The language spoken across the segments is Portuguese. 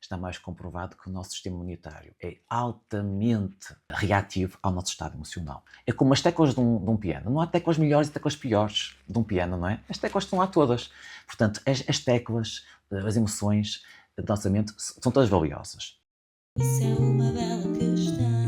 está mais comprovado que o nosso sistema imunitário é altamente reativo ao nosso estado emocional. É como as teclas de um piano. Não há teclas melhores e teclas piores de um piano, não é? As teclas estão lá todas. Portanto, as teclas, as emoções da nossa mente são todas valiosas. Isso é uma bela questão.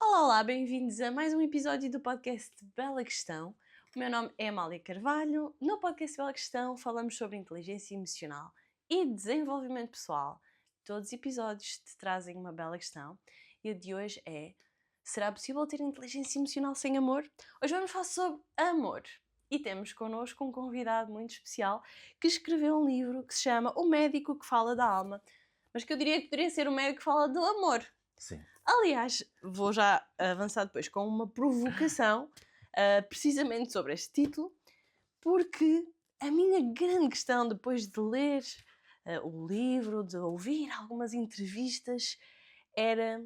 Olá, bem-vindos a mais um episódio do podcast Bela Questão. O meu nome é Amália Carvalho. No podcast Bela Questão falamos sobre inteligência emocional e desenvolvimento pessoal. Todos os episódios te trazem uma bela questão e a de hoje é: será possível ter inteligência emocional sem amor? Hoje vamos falar sobre amor. E temos connosco um convidado muito especial que escreveu um livro que se chama O Médico que Fala da Alma, mas que eu diria que poderia ser o médico que fala do amor. Sim. Aliás, vou já avançar depois com uma provocação, precisamente sobre este título, porque a minha grande questão depois de ler o livro, de ouvir algumas entrevistas, era: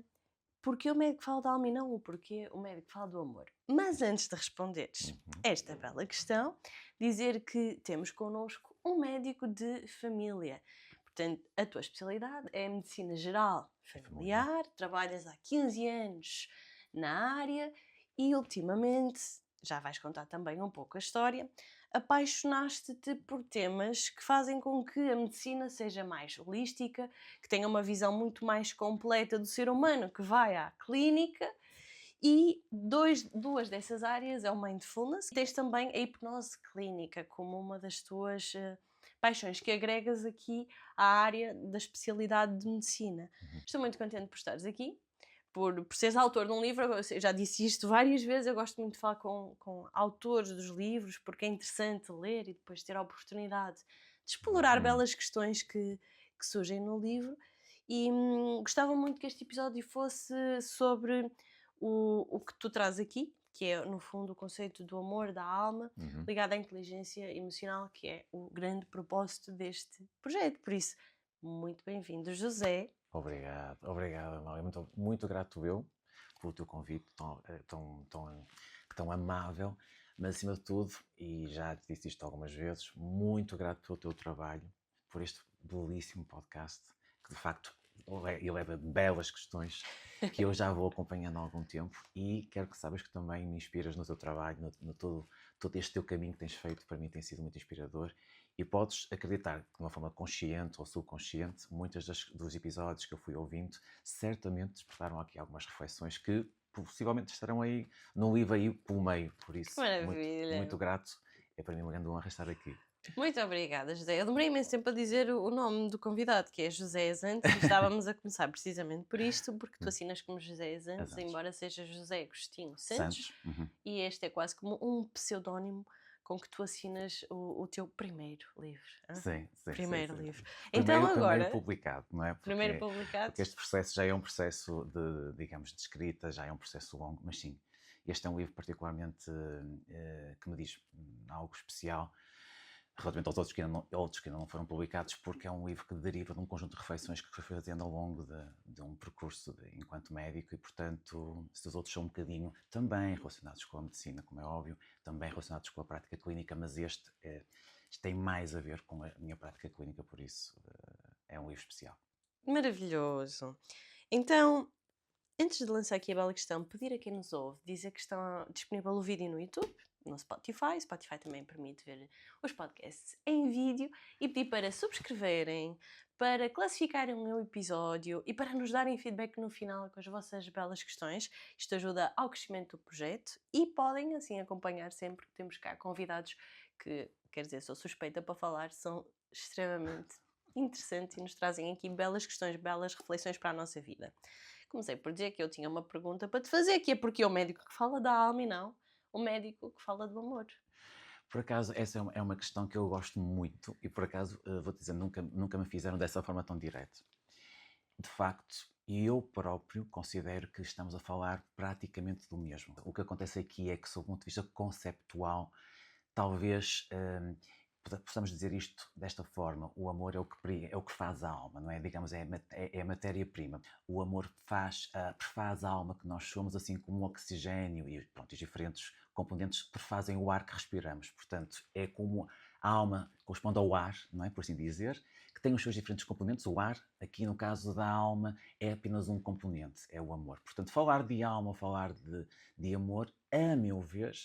porquê o médico fala da alma e não o porquê o médico fala do amor? Mas antes de responderes esta bela questão, dizer que temos connosco um médico de família. Portanto, a tua especialidade é a medicina geral familiar, trabalhas há 15 anos na área e ultimamente, já vais contar também um pouco a história, apaixonaste-te por temas que fazem com que a medicina seja mais holística, que tenha uma visão muito mais completa do ser humano, que vai à clínica. E duas dessas áreas é o mindfulness. Tens também a hipnose clínica como uma das tuas paixões que agregas aqui à área da especialidade de medicina. Estou muito contente por estares aqui, por seres autor de um livro. Eu já disse isto várias vezes, eu gosto muito de falar com autores dos livros, porque é interessante ler e depois ter a oportunidade de explorar belas questões que surgem no livro. E gostava muito que este episódio fosse sobre o que tu traz aqui, que é, no fundo, o conceito do amor, da alma, ligado à inteligência emocional, que é o grande propósito deste projeto. Por isso, muito bem-vindo, José. Obrigado, Amália. Muito grato eu pelo teu convite tão amável, mas acima de tudo, e já te disse isto algumas vezes, muito grato pelo teu trabalho, por este belíssimo podcast, que de facto eleva belas questões que eu já vou acompanhando há algum tempo e quero que saibas que também me inspiras no teu trabalho, no todo este teu caminho que tens feito, para mim tem sido muito inspirador. E podes acreditar que de uma forma consciente ou subconsciente, muitos dos episódios que eu fui ouvindo certamente despertaram aqui algumas reflexões que possivelmente estarão aí num livro aí pelo meio. Por Que isso, maravilha! muito grato. É para mim uma grande honra estar aqui. Muito obrigada, José. Eu demorei imenso tempo a dizer o nome do convidado, que é José Azantes, e estávamos a começar precisamente por isto, porque tu assinas como José Azantes, embora seja José Agostinho Santos, e este é quase como um pseudónimo com que tu assinas o teu primeiro livro. Sim. Primeiro livro. Primeiro, Então agora... primeiro publicado, não é? Primeiro publicado. Porque este processo já é um processo digamos, de escrita, já é um processo longo, mas sim, este é um livro particularmente que me diz algo especial relativamente aos outros que ainda não foram publicados, porque é um livro que deriva de um conjunto de reflexões que fui fazendo ao longo de um percurso enquanto médico e, portanto, estes outros são um bocadinho também relacionados com a medicina, como é óbvio, também relacionados com a prática clínica, mas este tem mais a ver com a minha prática clínica, por isso é um livro especial. Maravilhoso. Então, antes de lançar aqui a bela questão, pedir a quem nos ouve, dizer que está disponível o vídeo no YouTube, no Spotify. Spotify também permite ver os podcasts em vídeo, e pedir para subscreverem, para classificarem o meu episódio e para nos darem feedback no final com as vossas belas questões. Isto ajuda ao crescimento do projeto e podem assim acompanhar sempre que temos cá convidados que, quer dizer, sou suspeita para falar, são extremamente interessantes e nos trazem aqui belas questões, belas reflexões para a nossa vida. Comecei por dizer que eu tinha uma pergunta para te fazer, que é: porque é o médico que fala da alma e não o médico que fala do amor? Por acaso, essa é uma questão que eu gosto muito e, por acaso, vou-te dizer, nunca me fizeram dessa forma tão direta. De facto, eu próprio considero que estamos a falar praticamente do mesmo. O que acontece aqui é que, sob o ponto de vista conceptual, talvez possamos dizer isto desta forma: o amor é o que faz a alma, não é? Digamos, é a matéria-prima. O amor prefaz a alma que nós somos, assim como o oxigênio e, pronto, os diferentes componentes prefazem o ar que respiramos. Portanto, é como A alma corresponde ao ar, não é? Por assim dizer, que tem os seus diferentes componentes. O ar, aqui no caso da alma, é apenas um componente, é o amor. Portanto, falar de alma ou falar de amor, a meu ver,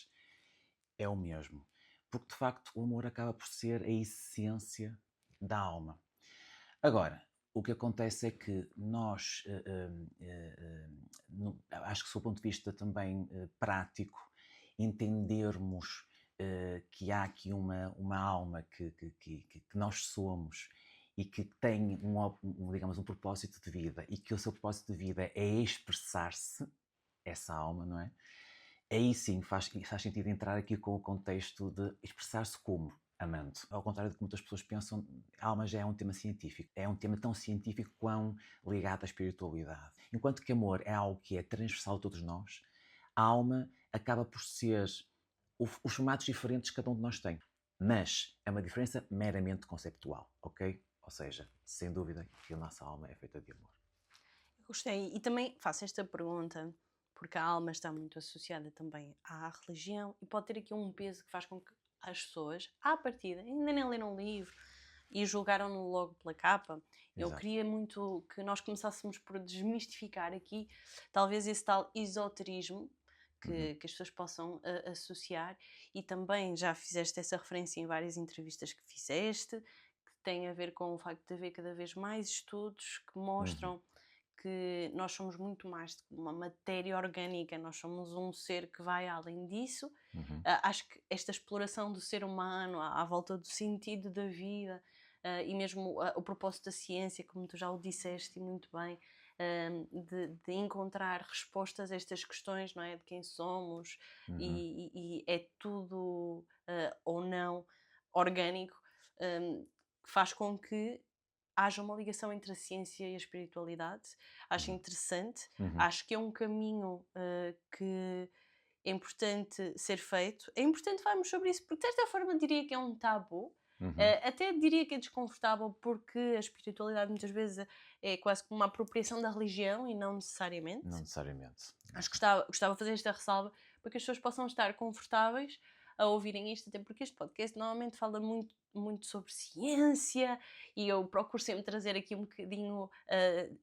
é o mesmo. Porque, de facto, o amor acaba por ser a essência da alma. Agora, o que acontece é que nós, acho que, do ponto de vista também prático, entendermos que há aqui uma alma que nós somos e que tem digamos, um propósito de vida e que o seu propósito de vida é expressar-se, essa alma, não é? Aí sim faz sentido entrar aqui com o contexto de expressar-se como amando. Ao contrário do que muitas pessoas pensam, a alma já é um tema científico. É um tema tão científico quão ligado à espiritualidade. Enquanto que amor é algo que é transversal a todos nós, a alma acaba por ser os formatos diferentes que cada um de nós tem. Mas é uma diferença meramente conceptual, ok? Ou seja, sem dúvida que a nossa alma é feita de amor. Gostei. E também faço esta pergunta porque a alma está muito associada também à religião e pode ter aqui um peso que faz com que as pessoas, à partida, ainda nem leram um livro e julgaram-no logo pela capa. Eu Exato. queria muito que nós começássemos por desmistificar aqui, talvez, esse tal esoterismo que as pessoas possam associar, e também já fizeste essa referência em várias entrevistas que fizeste, que tem a ver com o facto de haver cada vez mais estudos que mostram que nós somos muito mais do que uma matéria orgânica, nós somos um ser que vai além disso. Acho que esta exploração do ser humano à volta do sentido da vida, e mesmo o propósito da ciência, como tu já o disseste e muito bem, de encontrar respostas a estas questões, não é? De quem somos, e é tudo ou não orgânico, que faz com que haja uma ligação entre a ciência e a espiritualidade. Acho interessante, acho que é um caminho que é importante ser feito. É importante falarmos sobre isso, porque de certa forma diria que é um tabu. Até diria que é desconfortável, porque a espiritualidade muitas vezes é quase como uma apropriação da religião e não necessariamente. Não necessariamente. Acho que gostava de fazer esta ressalva para que as pessoas possam estar confortáveis a ouvirem isto, até porque este podcast normalmente fala muito sobre ciência e eu procuro sempre trazer aqui um bocadinho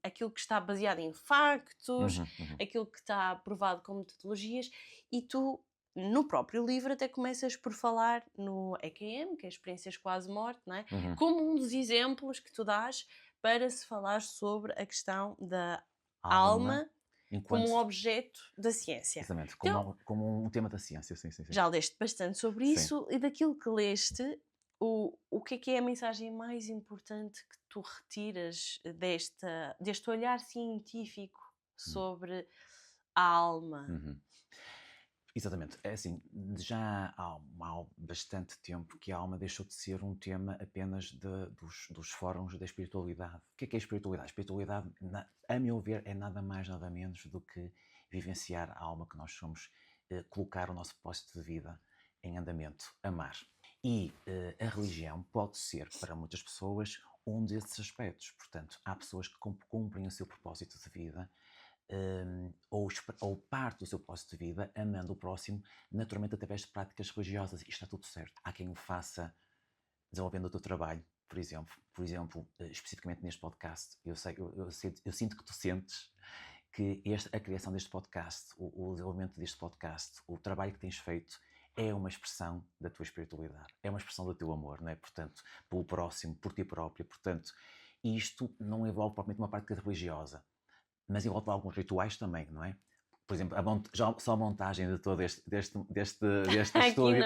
aquilo que está baseado em factos, aquilo que está provado com metodologias, e tu, no próprio livro, até começas por falar no EQM, que é Experiências Quase-Morte, não é? Como um dos exemplos que tu dás para se falar sobre a questão da alma como um objeto da ciência. Exatamente, Então, como um tema da ciência, sim. já leste bastante sobre Sim. isso, e daquilo que leste, o que é a mensagem mais importante que tu retiras deste olhar científico sobre a alma? Exatamente, é assim, já há bastante tempo que a alma deixou de ser um tema apenas dos fóruns da espiritualidade. O que é a espiritualidade? A espiritualidade, a meu ver, é nada mais, nada menos do que vivenciar a alma que nós somos, colocar o nosso propósito de vida em andamento, amar. E a religião pode ser, para muitas pessoas, um desses aspectos. Portanto, há pessoas que cumprem o seu propósito de vida, ou parte do seu propósito de vida amando o próximo, naturalmente através de práticas religiosas, e está tudo certo. Há quem o faça desenvolvendo o teu trabalho, por exemplo, especificamente neste podcast. Eu sinto que tu sentes que a criação deste podcast, o desenvolvimento deste podcast, o trabalho que tens feito, é uma expressão da tua espiritualidade, é uma expressão do teu amor, não é? Portanto, pelo próximo, por ti próprio. Portanto, isto não envolve propriamente uma prática religiosa, mas envolve alguns rituais também, não é? Por exemplo, só a montagem de todo deste estúdio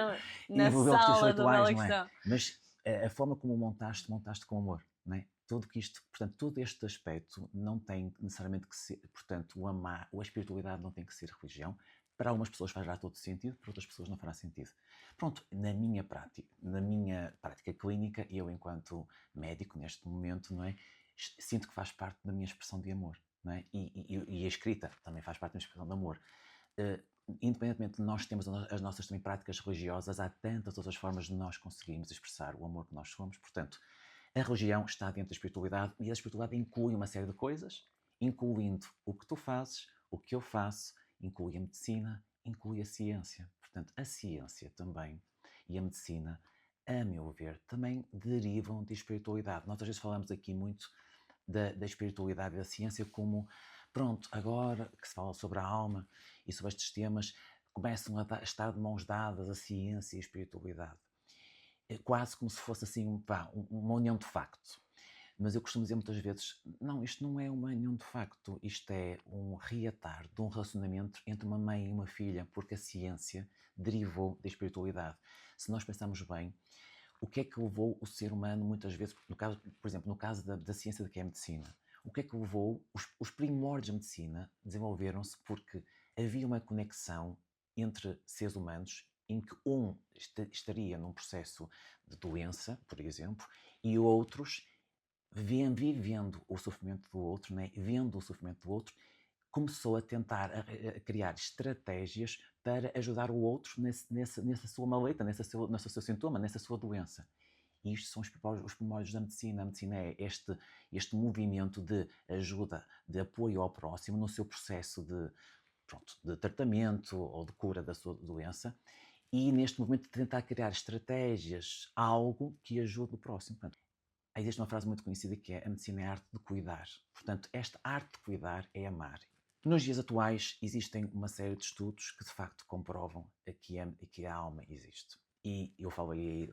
na envolveu os teus sala do rituais, Bela não é? Questão. Mas a forma como montaste com amor, não é? Portanto, todo este aspecto não tem necessariamente que ser, portanto, o amar, a espiritualidade não tem que ser religião. Para algumas pessoas fará todo sentido, para outras pessoas não fará sentido. Pronto, na minha prática clínica, eu enquanto médico neste momento, não é? Sinto que faz parte da minha expressão de amor. Não é? E a escrita também faz parte da expressão de amor. Independentemente de nós termos as nossas também práticas religiosas, há tantas outras formas de nós conseguirmos expressar o amor que nós somos. Portanto, a religião está dentro da espiritualidade, e a espiritualidade inclui uma série de coisas, incluindo o que tu fazes, o que eu faço, inclui a medicina, inclui a ciência. Portanto, a ciência também e a medicina a meu ver, também derivam de espiritualidade. Nós às vezes falamos aqui muito da espiritualidade e da ciência como, pronto, agora que se fala sobre a alma e sobre estes temas, começam a estar de mãos dadas a ciência e a espiritualidade. É quase como se fosse assim, uma união de facto. Mas eu costumo dizer muitas vezes, não, isto não é uma união de facto, isto é um reatar de um relacionamento entre uma mãe e uma filha, porque a ciência derivou da espiritualidade. Se nós pensarmos bem, o que é que levou o ser humano, muitas vezes, no caso, por exemplo, no caso da ciência que é a medicina, o que é que levou os primórdios da medicina desenvolveram-se porque havia uma conexão entre seres humanos em que um estaria num processo de doença, por exemplo, e outros vivendo o sofrimento do outro, né? Vendo o sofrimento do outro, começou a tentar a criar estratégias para ajudar o outro nessa sua maleta, nesse seu sintoma, nessa sua doença. E isto são os primórdios da medicina. A medicina é este movimento de ajuda, de apoio ao próximo no seu processo de tratamento ou de cura da sua doença. E neste movimento de tentar criar estratégias, algo que ajude o próximo. Portanto, existe uma frase muito conhecida que é: a medicina é a arte de cuidar. Portanto, esta arte de cuidar é amar. Nos dias atuais existem uma série de estudos que de facto comprovam que a alma existe. E eu falei,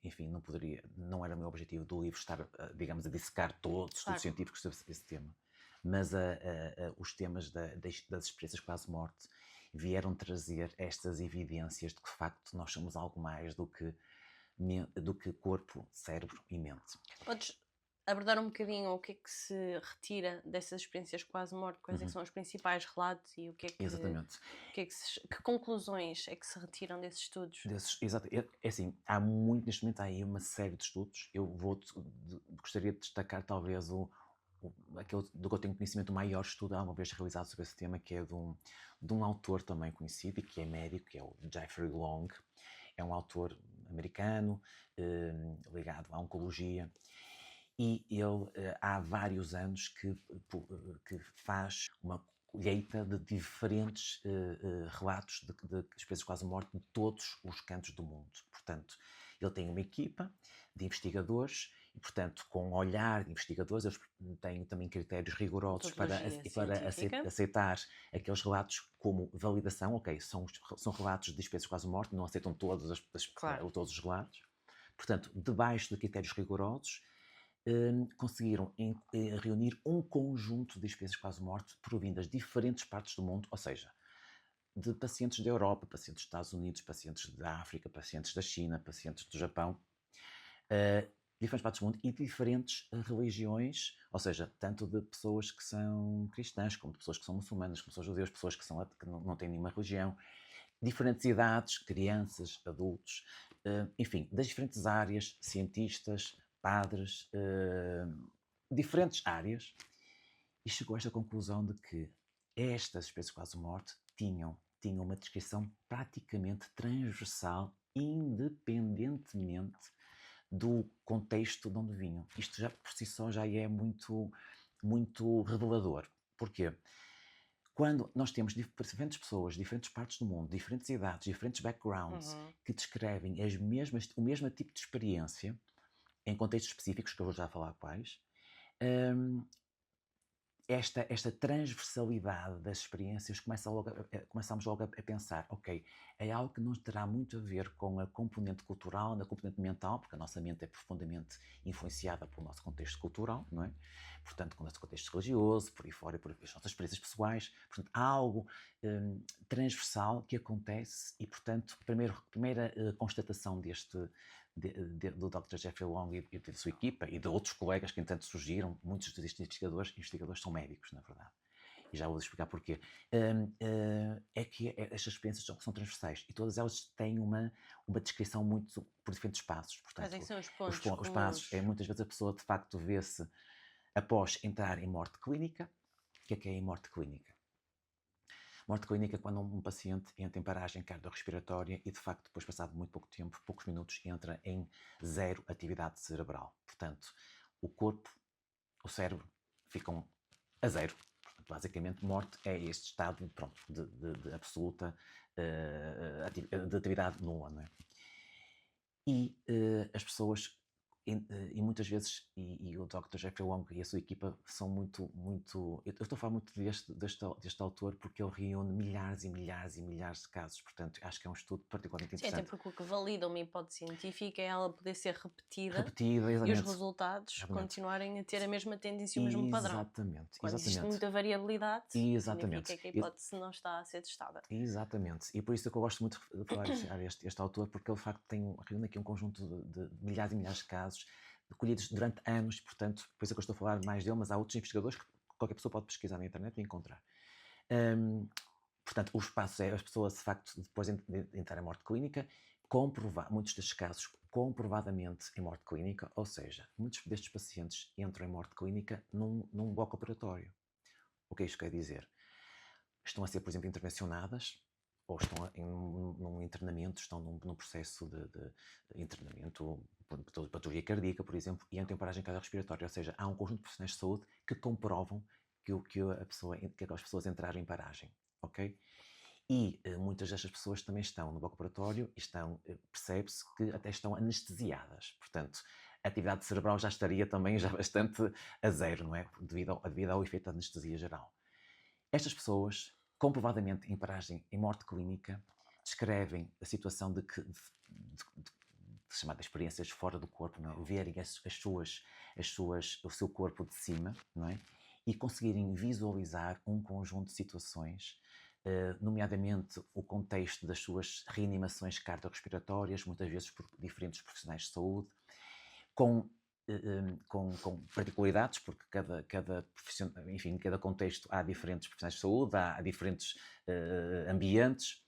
enfim, não era o meu objetivo do livro estar, digamos, a dissecar todos os estudos científicos sobre esse tema. Mas os temas das experiências quase-morte vieram trazer estas evidências de que de facto nós somos algo mais do que corpo, cérebro e mente. Podes abordar um bocadinho o que é que se retira dessas experiências quase-morte? Quais é que são os principais relatos e o que é que... Exatamente. Que conclusões é que se retiram desses estudos? Exato. É assim, neste momento há aí uma série de estudos. Gostaria de destacar talvez aquele do que eu tenho conhecimento, o maior estudo alguma vez realizado sobre esse tema, que é de um autor também conhecido e que é médico, que é o Jeffrey Long. É um autor americano ligado à oncologia. E ele há vários anos que faz uma colheita de diferentes relatos de experiências quase-morte de todos os cantos do mundo. Portanto, ele tem uma equipa de investigadores e, portanto, com um olhar de investigadores, eles têm também critérios rigorosos para aceitar aqueles relatos como validação. Ok, são relatos de experiências quase-morte, não aceitam todos os relatos. Portanto, debaixo de critérios rigorosos, conseguiram reunir um conjunto de experiências quase-morte provindas de diferentes partes do mundo, ou seja, de pacientes da Europa, pacientes dos Estados Unidos, pacientes da África, pacientes da China, pacientes do Japão, diferentes partes do mundo e diferentes religiões, ou seja, tanto de pessoas que são cristãs, como de pessoas que são muçulmanas, como pessoas judeus, pessoas que não têm nenhuma religião, diferentes idades, crianças, adultos, enfim, das diferentes áreas, cientistas, padres, diferentes áreas, e chegou a esta conclusão de que estas espécies quase-morte tinham uma descrição praticamente transversal, independentemente do contexto de onde vinham. Isto já por si só já é muito, muito revelador. Porquê? Quando nós temos diferentes pessoas, diferentes partes do mundo, diferentes idades, diferentes backgrounds, que descrevem o mesmo tipo de experiência, em contextos específicos, que eu vou já falar quais, esta transversalidade das experiências começamos logo a pensar, ok, é algo que não terá muito a ver com a componente cultural, a componente mental, porque a nossa mente é profundamente influenciada pelo nosso contexto cultural, não é? Portanto, com o nosso contexto religioso, por aí fora, por as nossas experiências pessoais. Portanto, há algo transversal que acontece e, portanto, primeira constatação do Dr. Jeffrey Long e da sua equipa e de outros colegas que, entanto, surgiram, muitos destes investigadores são médicos, na verdade, e já vou explicar porquê, é que estas experiências são transversais e todas elas têm uma descrição muito por diferentes passos. Portanto, quais é que são os pontos os passos muitas vezes a pessoa de facto vê-se após entrar em morte clínica. O que é a morte clínica? Morte clínica é quando um paciente entra em paragem cardiorrespiratória e, de facto, depois, passado muito pouco tempo, poucos minutos, entra em zero atividade cerebral. Portanto, o corpo, o cérebro ficam a zero. Portanto, basicamente, morte é este estado de absoluta de atividade nula, não é? E as pessoas, e muitas vezes, e o Dr. Jeffrey Wong e a sua equipa são muito. Eu estou a falar muito deste autor porque ele reúne milhares e milhares e milhares de casos, portanto, acho que é um estudo particularmente Sim, até interessante. porque o que valida uma hipótese científica é ela poder ser repetida Repetida, e os exatamente. resultados Exatamente. continuarem a ter a mesma tendência e o mesmo padrão. Exatamente, Quando existe exatamente. muita variabilidade, Exatamente. significa que a hipótese não está a ser testada. Exatamente. E por isso é que eu gosto muito de falar este autor, porque ele de facto reúne aqui um conjunto de milhares e milhares de casos colhidos durante anos, portanto, por isso é que eu estou a falar mais dele, mas há outros investigadores que qualquer pessoa pode pesquisar na internet e encontrar. Portanto, os passos é as pessoas, de facto, depois de entrar em morte clínica, comprovar, muitos destes casos comprovadamente em morte clínica, ou seja, muitos destes pacientes entram em morte clínica num bloco operatório. O que é isto quer dizer? Estão a ser, por exemplo, intervencionadas, ou estão num internamento, estão num processo de internamento, patologia cardíaca, por exemplo, e entram em paragem cardiorrespiratória, ou seja, há um conjunto de profissionais de saúde que comprovam que as pessoas entraram em paragem, ok? E muitas destas pessoas também estão no bloco operatório e percebe-se que até estão anestesiadas, portanto, a atividade cerebral já estaria também já bastante a zero, não é? Devido ao efeito da anestesia geral. Estas pessoas, comprovadamente em morte clínica, descrevem a situação de chamadas experiências fora do corpo, não é? Verem o seu corpo de cima, não é? E conseguirem visualizar um conjunto de situações, nomeadamente o contexto das suas reanimações cardiorrespiratórias, muitas vezes por diferentes profissionais de saúde, com particularidades, porque enfim, cada contexto há diferentes profissionais de saúde, há diferentes ambientes,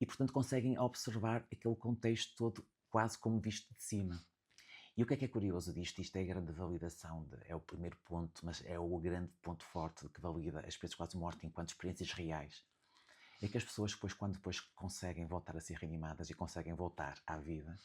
e portanto conseguem observar aquele contexto todo quase como visto de cima. E o que é curioso disto? Isto é a grande validação, é o primeiro ponto, mas é o grande ponto forte que valida as experiências quase morte enquanto experiências reais. É que as pessoas quando depois conseguem voltar a ser reanimadas e conseguem voltar à vida,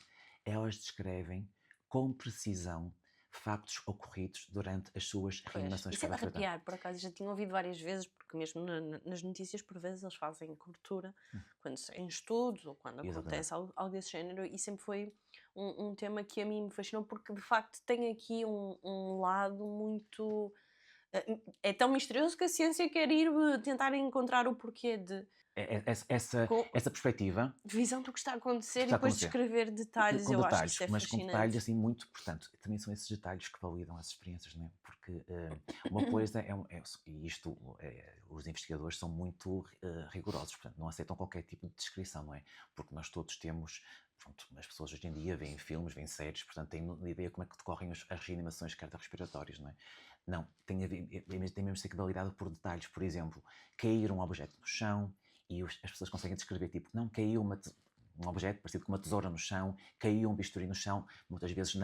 elas descrevem com precisão factos ocorridos durante as suas reanimações Isso é de cardiorrespiratórias. arrepiar, por acaso, já tinha ouvido várias vezes, porque mesmo nas notícias, por vezes, eles fazem cobertura, quando em estudos ou quando acontece algo desse género, e sempre foi um tema que a mim me fascinou, porque de facto tem aqui um lado muito. É tão misterioso que a ciência quer ir tentar encontrar o porquê de. Essa perspectiva Visão do que está a acontecer e está a depois acontecer. descrever detalhes, Com eu acho que detalhes, isso é mas com fascinante. detalhes assim muito, portanto, também são esses detalhes que validam as experiências, não é? Porque uma coisa e isto, os investigadores são muito rigorosos, portanto, não aceitam qualquer tipo de descrição, não é? Porque nós todos temos, pronto, as pessoas hoje em dia veem filmes, veem séries, portanto, têm ideia como é que decorrem as reanimações cardiorrespiratórias, não é? Não, tem mesmo de ser validado por detalhes, por exemplo, cair um objeto no chão e as pessoas conseguem descrever, tipo, não caiu um objeto parecido com uma tesoura no chão, caiu um bisturi no chão, muitas vezes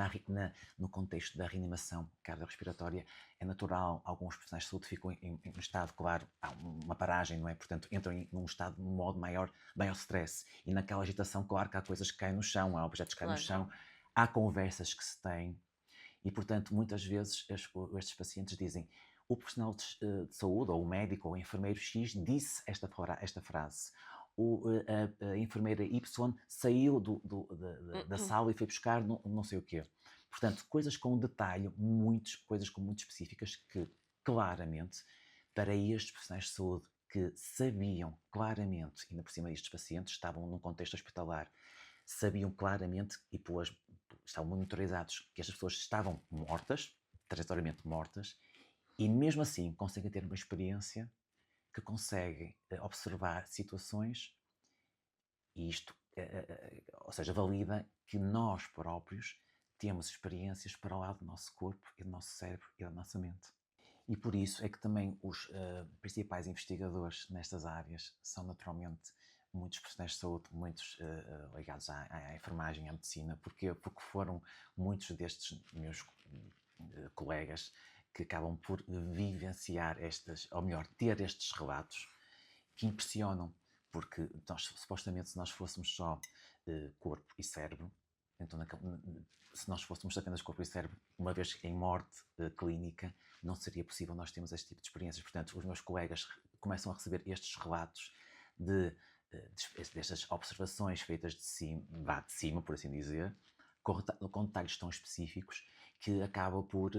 no contexto da reanimação cardiorrespiratória é natural, alguns profissionais de saúde ficam em estado, claro, há uma paragem, não é? Portanto, entram num estado de modo maior stress, e naquela agitação, claro que há coisas que caem no chão, há objetos que caem no chão, há conversas que se têm, e portanto, muitas vezes estes pacientes dizem: o profissional de saúde, ou o médico, ou o enfermeiro X disse esta frase. A enfermeira Y saiu da sala e foi buscar não sei o quê. Portanto, coisas com detalhe, coisas muito específicas que, claramente, para estes profissionais de saúde que sabiam claramente, ainda por cima destes pacientes, estavam num contexto hospitalar, sabiam claramente e estavam monitorizados que estas pessoas estavam mortas, transitoriamente mortas, e mesmo assim conseguem ter uma experiência que consegue observar situações, e isto, ou seja, valida que nós próprios temos experiências para o lado do nosso corpo e do nosso cérebro e da nossa mente. E por isso é que também os principais investigadores nestas áreas são naturalmente muitos profissionais de saúde, muitos ligados à enfermagem, à medicina, porque foram muitos destes meus colegas que acabam por vivenciar ou melhor, ter estes relatos que impressionam, porque supostamente se nós fôssemos só corpo e cérebro, então se nós fôssemos apenas corpo e cérebro, uma vez em morte clínica, não seria possível nós termos este tipo de experiências. Portanto, os meus colegas começam a receber estes relatos destas observações feitas de cima, por assim dizer, com detalhes tão específicos que acabam por,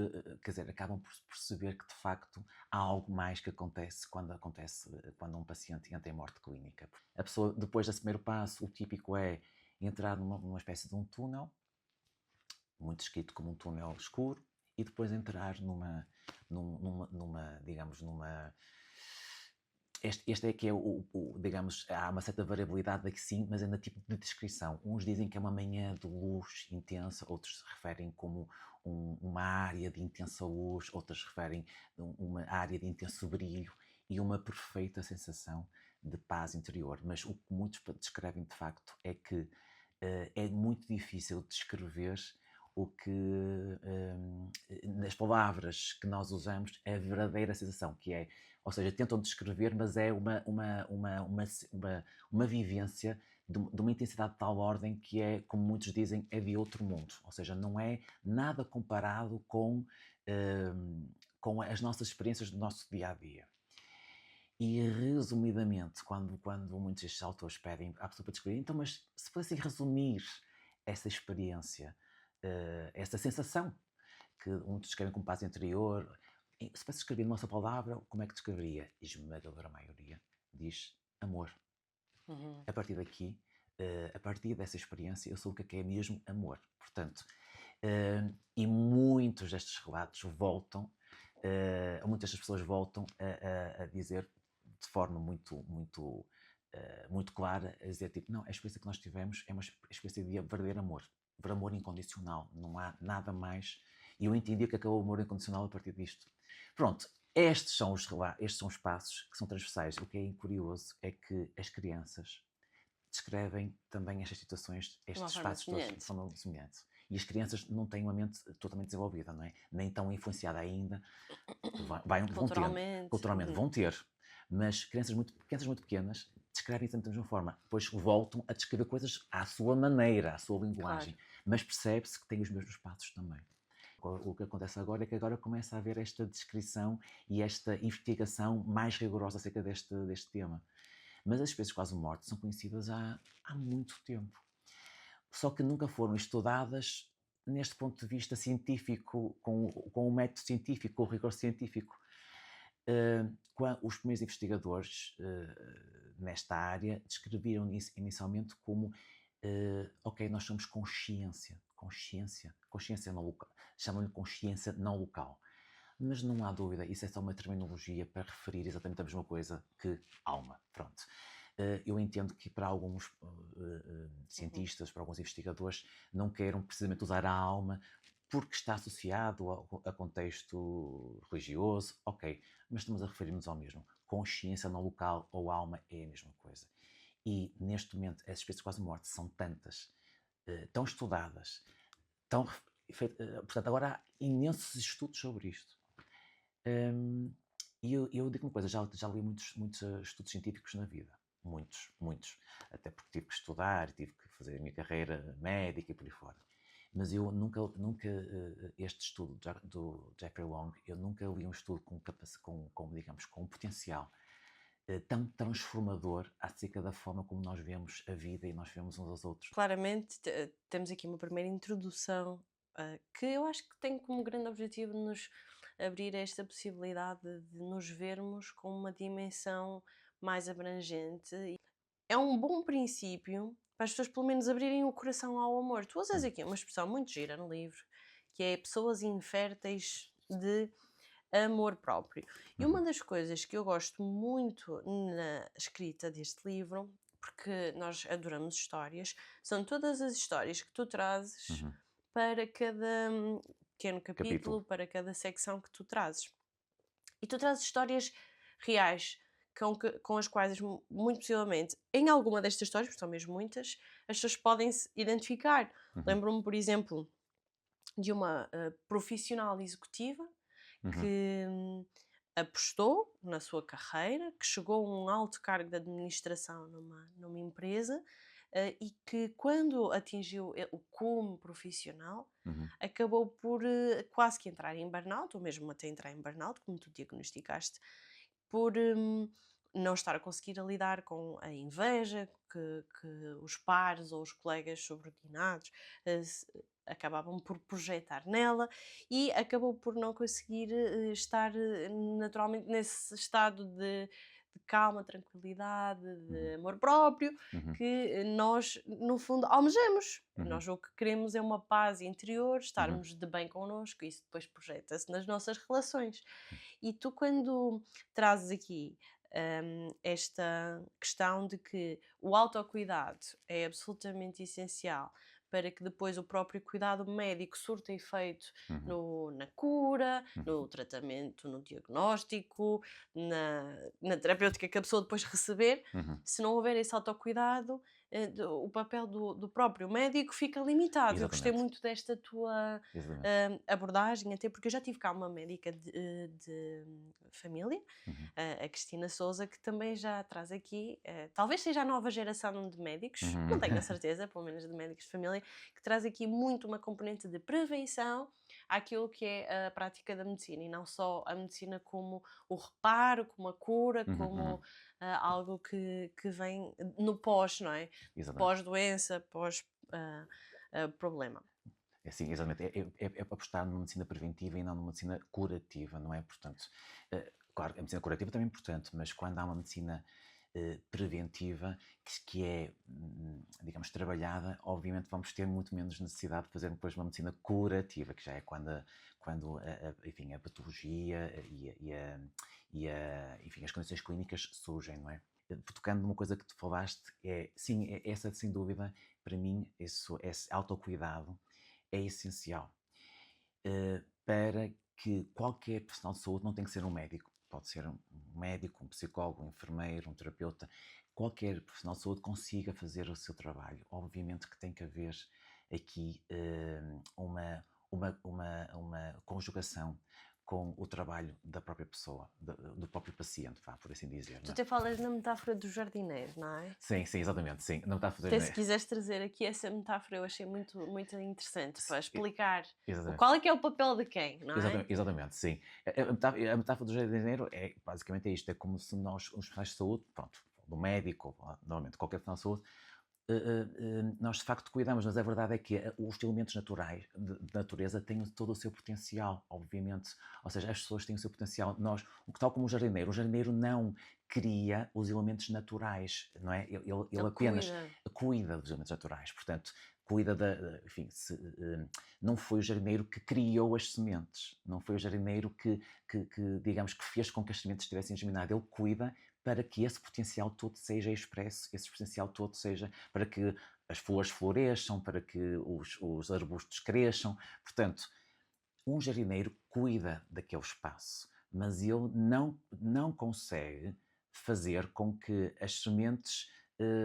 quer dizer, acabam por perceber que de facto há algo mais que acontece quando um paciente entra em morte clínica. A pessoa, depois desse primeiro passo, o típico é entrar numa espécie de um túnel, muito descrito como um túnel escuro, e depois entrar digamos, este é que é digamos, há uma certa variabilidade aqui sim, mas é na tipo de descrição. Uns dizem que é uma manhã de luz intensa, outros se referem como uma área de intensa luz, outros referem uma área de intenso brilho e uma perfeita sensação de paz interior. Mas o que muitos descrevem de facto é que é muito difícil descrever o que, nas palavras que nós usamos, é a verdadeira sensação, que é, ou seja, tentam descrever, mas é uma vivência de uma intensidade de tal ordem que é, como muitos dizem, é de outro mundo. Ou seja, não é nada comparado com as nossas experiências do nosso dia-a-dia. E, resumidamente, quando muitos destes autores pedem à pessoa para descrever, então, mas se pudessem resumir essa experiência, essa sensação que muitos descrevem como paz interior, se pudesse descrever numa só palavra, como é que descreveria? Esmagadora maioria diz amor. Uhum. A partir daqui, a partir dessa experiência, eu sou o que é mesmo amor. Portanto, e muitos destes relatos voltam, muitas das pessoas voltam a dizer de forma muito clara, a dizer tipo, não, a experiência que nós tivemos é uma experiência de verdadeiro amor incondicional, não há nada mais. E eu entendi que acabou o amor incondicional a partir disto. Pronto, estes são os passos que são transversais. O que é curioso é que as crianças descrevem também estas situações, estes passos todos de forma semelhante. E as crianças não têm uma mente totalmente desenvolvida, não é? Nem tão influenciada ainda. Culturalmente vão ter. Mas crianças muito pequenas descrevem sempre da mesma forma. Depois voltam a descrever coisas à sua maneira, à sua linguagem. Claro. Mas percebe-se que têm os mesmos passos também. O que acontece agora é que agora começa a haver esta descrição e esta investigação mais rigorosa acerca deste tema. Mas as experiências quase morte são conhecidas há muito tempo. Só que nunca foram estudadas neste ponto de vista científico, com o método científico, com o rigor científico. Os primeiros investigadores nesta área descreviam inicialmente como ok, nós somos consciência não local, chamam-lhe consciência não local. Mas não há dúvida, isso é só uma terminologia para referir exatamente a mesma coisa que alma. Pronto. Eu entendo que para alguns cientistas, para alguns investigadores, não queiram precisamente usar a alma porque está associado a contexto religioso, ok, mas estamos a referir-nos ao mesmo. Consciência não local ou alma é a mesma coisa. E neste momento as experiências quase morte são tantas, tão estudadas, portanto agora há imensos estudos sobre isto. E eu digo uma coisa, já li muitos estudos científicos na vida, muitos, até porque tive que estudar, tive que fazer a minha carreira médica e por aí fora. Mas eu nunca este estudo do Jeffrey Long, eu nunca li um estudo com um potencial tão transformador acerca da forma como nós vemos a vida e nós vemos uns aos outros. Claramente temos aqui uma primeira introdução que eu acho que tem como grande objetivo nos abrir esta possibilidade de nos vermos com uma dimensão mais abrangente. É um bom princípio para as pessoas pelo menos abrirem o coração ao amor. Tu usas aqui uma expressão muito gira no livro, que é pessoas inférteis de amor próprio. E uma das coisas que eu gosto muito na escrita deste livro, porque nós adoramos histórias, são todas as histórias que tu trazes para cada pequeno capítulo, para cada secção que tu trazes. E tu trazes histórias reais, com as quais, muito possivelmente, em alguma destas histórias, porque são mesmo muitas, as pessoas podem se identificar. Lembro-me, por exemplo, de uma profissional executiva que apostou na sua carreira, que chegou a um alto cargo de administração numa empresa e que, quando atingiu o cume profissional, acabou por quase que entrar em burnout, ou mesmo até entrar em burnout, como tu diagnosticaste, por não estar a conseguir lidar com a inveja que os pares ou os colegas subordinados acabavam por projetar nela, e acabou por não conseguir estar naturalmente nesse estado de calma, tranquilidade, de amor próprio, Uhum. que nós, no fundo, almejamos. Uhum. Nós o que queremos é uma paz interior, Uhum. estarmos de bem connosco, e isso depois projeta-se nas nossas relações. E tu, quando trazes aqui esta questão de que o autocuidado é absolutamente essencial para que depois o próprio cuidado médico surta efeito Uhum. na cura, Uhum. no tratamento, no diagnóstico, na terapêutica que a pessoa depois receber, Uhum. se não houver esse autocuidado, o papel do próprio médico fica limitado. Eu gostei Exatamente. muito desta tua Exatamente. abordagem, até porque eu já tive cá uma médica de família, Uhum. a Cristina Souza, que também já traz aqui, talvez seja a nova geração de médicos, Uhum. não tenho a certeza, pelo menos de médicos de família, que traz aqui muito uma componente de prevenção àquilo que é a prática da medicina, e não só a medicina como o reparo, como a cura, Uhum. como Uhum. algo que vem no pós, não é? Exatamente. Pós-doença, pós-problema. É assim, exatamente. É apostar numa medicina preventiva e não numa medicina curativa, não é? Portanto, claro, a medicina curativa também é importante, mas quando há uma medicina preventiva que é, digamos, trabalhada, obviamente vamos ter muito menos necessidade de fazer depois uma medicina curativa, que já é quando enfim, a patologia enfim, as condições clínicas surgem, não é? Tocando numa coisa que tu falaste, sim, essa sem dúvida, para mim, esse autocuidado é essencial para que qualquer profissional de saúde, não tem que ser um médico, pode ser um médico, um psicólogo, um enfermeiro, um terapeuta, qualquer profissional de saúde consiga fazer o seu trabalho. Obviamente que tem que haver aqui uma conjugação com o trabalho da própria pessoa, do próprio paciente, por assim dizer. Tu até falas na metáfora do jardineiro, não é? Sim, exatamente, sim. Não está a fazer. Até se quiseres trazer aqui essa metáfora, eu achei muito, muito interessante para explicar Exatamente. qual é que é o papel de quem, não é? Exatamente, sim. A metáfora do jardineiro basicamente é isto: é como se nós, os profissionais de saúde, pronto, do médico, normalmente qualquer profissional de saúde, nós de facto cuidamos, mas a verdade é que os elementos naturais, de natureza, têm todo o seu potencial, obviamente. Ou seja, as pessoas têm o seu potencial. Tal como o jardineiro não cria os elementos naturais, não é? Ele apenas cuida dos elementos naturais, portanto, cuida enfim, não foi o jardineiro que criou as sementes, não foi o jardineiro que digamos, que fez com que as sementes estivessem germinadas. Ele cuida para que esse potencial todo seja expresso, esse potencial todo seja para que as flores floresçam, para que os arbustos cresçam. Portanto, um jardineiro cuida daquele espaço, mas ele não consegue fazer com que as sementes,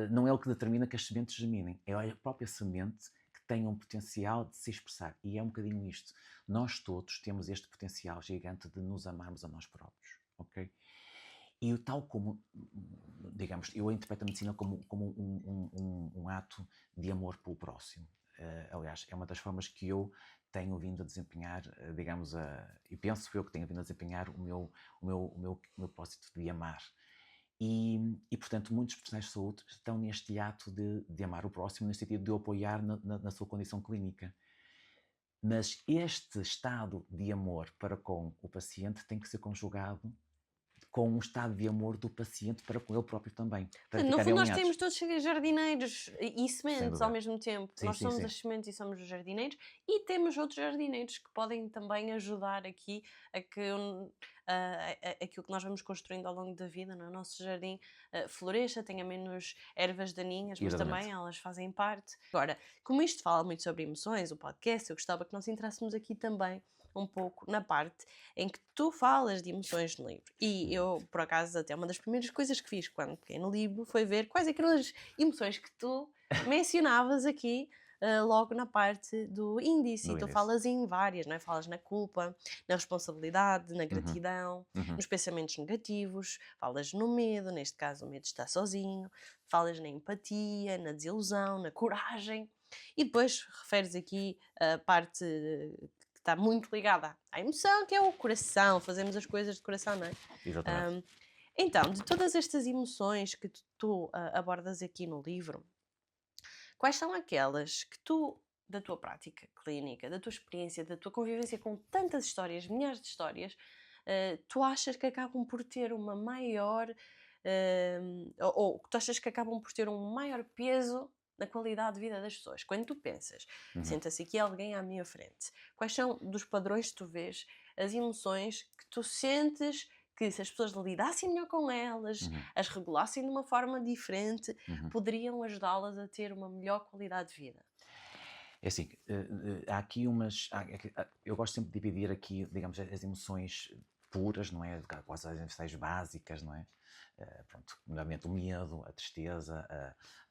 não é ele que determina que as sementes germinem, é a própria semente que tem um potencial de se expressar. E é um bocadinho isto. Nós todos temos este potencial gigante de nos amarmos a nós próprios, ok? E tal como, digamos, eu interpreto a medicina como um ato de amor pelo próximo. Aliás, é uma das formas que eu tenho vindo a desempenhar, digamos, e penso eu que tenho vindo a desempenhar o meu propósito de amar. E, portanto, muitos profissionais de saúde estão neste ato de amar o próximo, no sentido de o apoiar na sua condição clínica. Mas este estado de amor para com o paciente tem que ser conjugado com um estado de amor do paciente para com ele próprio também. Para no fundo, nós alinhados. temos todos ser jardineiros e sementes ao mesmo tempo. Sim, nós sim, somos sim. as sementes e somos os jardineiros, e temos outros jardineiros que podem também ajudar aqui a que aquilo que nós vamos construindo ao longo da vida no nosso jardim floresça, tenha menos ervas daninhas, mas Exatamente. também elas fazem parte. Agora, como isto fala muito sobre emoções, o podcast, eu gostava que nós entrássemos aqui também um pouco na parte em que tu falas de emoções no livro. E eu, por acaso, até uma das primeiras coisas que fiz quando peguei no livro foi ver quais aquelas emoções que tu mencionavas aqui logo na parte do índice. E tu falas em várias, não é? Falas na culpa, na responsabilidade, na gratidão, nos pensamentos negativos, falas no medo, neste caso o medo de estar sozinho, falas na empatia, na desilusão, na coragem. E depois referes aqui a parte que está muito ligada à emoção, que é o coração, fazemos as coisas de coração, não é? Exatamente. Então, de todas estas emoções que tu abordas aqui no livro, quais são aquelas que tu, da tua prática clínica, da tua experiência, da tua convivência com tantas histórias, milhares de histórias, tu achas que acabam por ter uma maior. Ou que tu achas que acabam por ter um maior peso na qualidade de vida das pessoas? Quando tu pensas, Uhum. senta-se aqui alguém à minha frente, quais são dos padrões que tu vês, as emoções que tu sentes que se as pessoas lidassem melhor com elas, Uhum. as regulassem de uma forma diferente, Uhum. poderiam ajudá-las a ter uma melhor qualidade de vida? É assim, há aqui umas. Eu gosto sempre de dividir aqui, digamos, as emoções puras, não é? Quase as emoções básicas, não é? Pronto, nomeadamente o medo, a tristeza,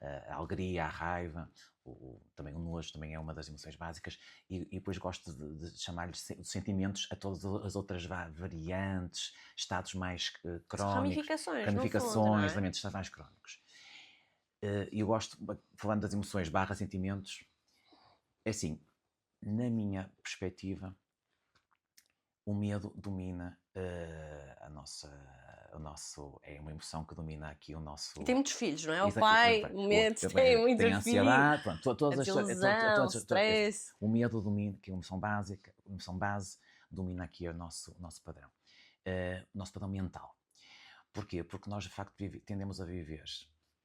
a alegria, a raiva, também o nojo também é uma das emoções básicas, e depois gosto de chamar-lhes sentimentos a todas as outras variantes, estados mais São crónicos, ramificações, no fundo, não ramificações, é? elementos estados mais crónicos. E eu gosto, falando das emoções barra sentimentos, é assim, na minha perspectiva, o medo domina o nosso, é uma emoção que domina aqui o E tem nosso, muitos filhos, não é? O exa- pai, o medo, tem tem muitos filhos, ansiedade, pronto, a todas desilusão, o stress. o medo domina, que é uma emoção básica, a emoção base, domina aqui o nosso padrão, o nosso padrão mental. Porquê? Porque nós, de facto, tendemos a viver,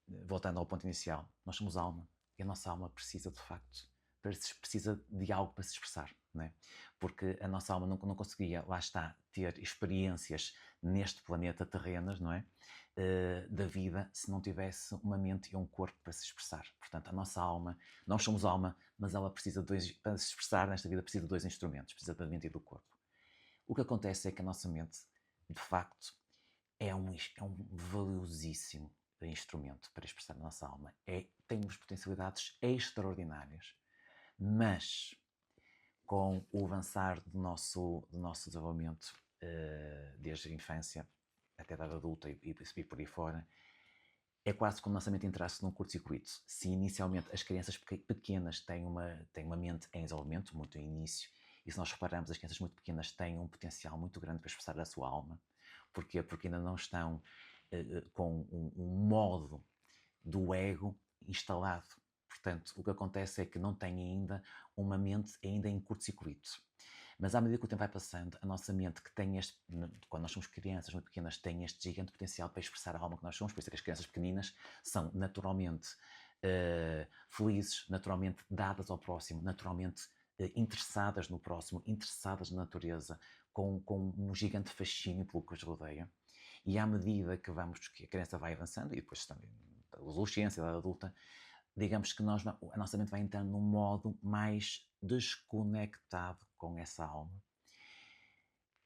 voltando ao ponto inicial, nós somos alma, e a nossa alma precisa, de facto, precisa de algo para se expressar, não é? Porque a nossa alma não conseguia, lá está, ter experiências neste planeta terrenas, não é? Da vida, se não tivesse uma mente e um corpo para se expressar. Portanto, a nossa alma, nós somos alma, mas ela precisa de para se expressar nesta vida, precisa de dois instrumentos, precisa da mente e do corpo. O que acontece é que a nossa mente, de facto, é um valiosíssimo instrumento para expressar a nossa alma. Tem umas potencialidades extraordinárias, mas com o avançar do nosso desenvolvimento, desde a infância até a idade adulta e por aí fora, é quase como o nossa mente entrasse num curto-circuito. Se inicialmente as crianças pequenas têm uma mente em desenvolvimento, muito em início, e se nós repararmos, as crianças muito pequenas têm um potencial muito grande para expressar a sua alma. Porquê? Porque ainda não estão com um modo do ego instalado. Portanto, o que acontece é que não têm ainda uma mente ainda em curto-circuito. Mas à medida que o tempo vai passando, a nossa mente, que tem quando nós somos crianças muito pequenas, tem este gigante potencial para expressar a alma que nós somos. Por isso é que as crianças pequeninas são naturalmente felizes, naturalmente dadas ao próximo, naturalmente interessadas no próximo, interessadas na natureza, com um gigante fascínio pelo que os rodeia. E à medida que a criança vai avançando, e depois também a adolescência, a idade adulta, digamos que a nossa mente vai entrando num modo mais desconectado com essa alma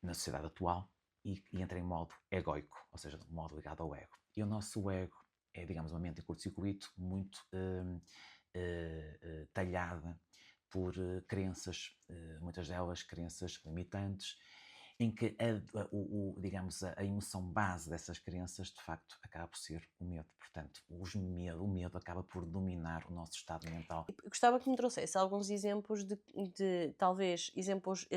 na sociedade atual e entra em modo egoico, ou seja, um modo ligado ao ego. E o nosso ego é, digamos, uma mente em curto-circuito muito talhada por crenças, muitas delas crenças limitantes, em que digamos, a emoção base dessas crenças, de facto, acaba por ser o medo. Portanto, o medo acaba por dominar o nosso estado mental. Eu gostava que me trouxesse alguns exemplos talvez, exemplos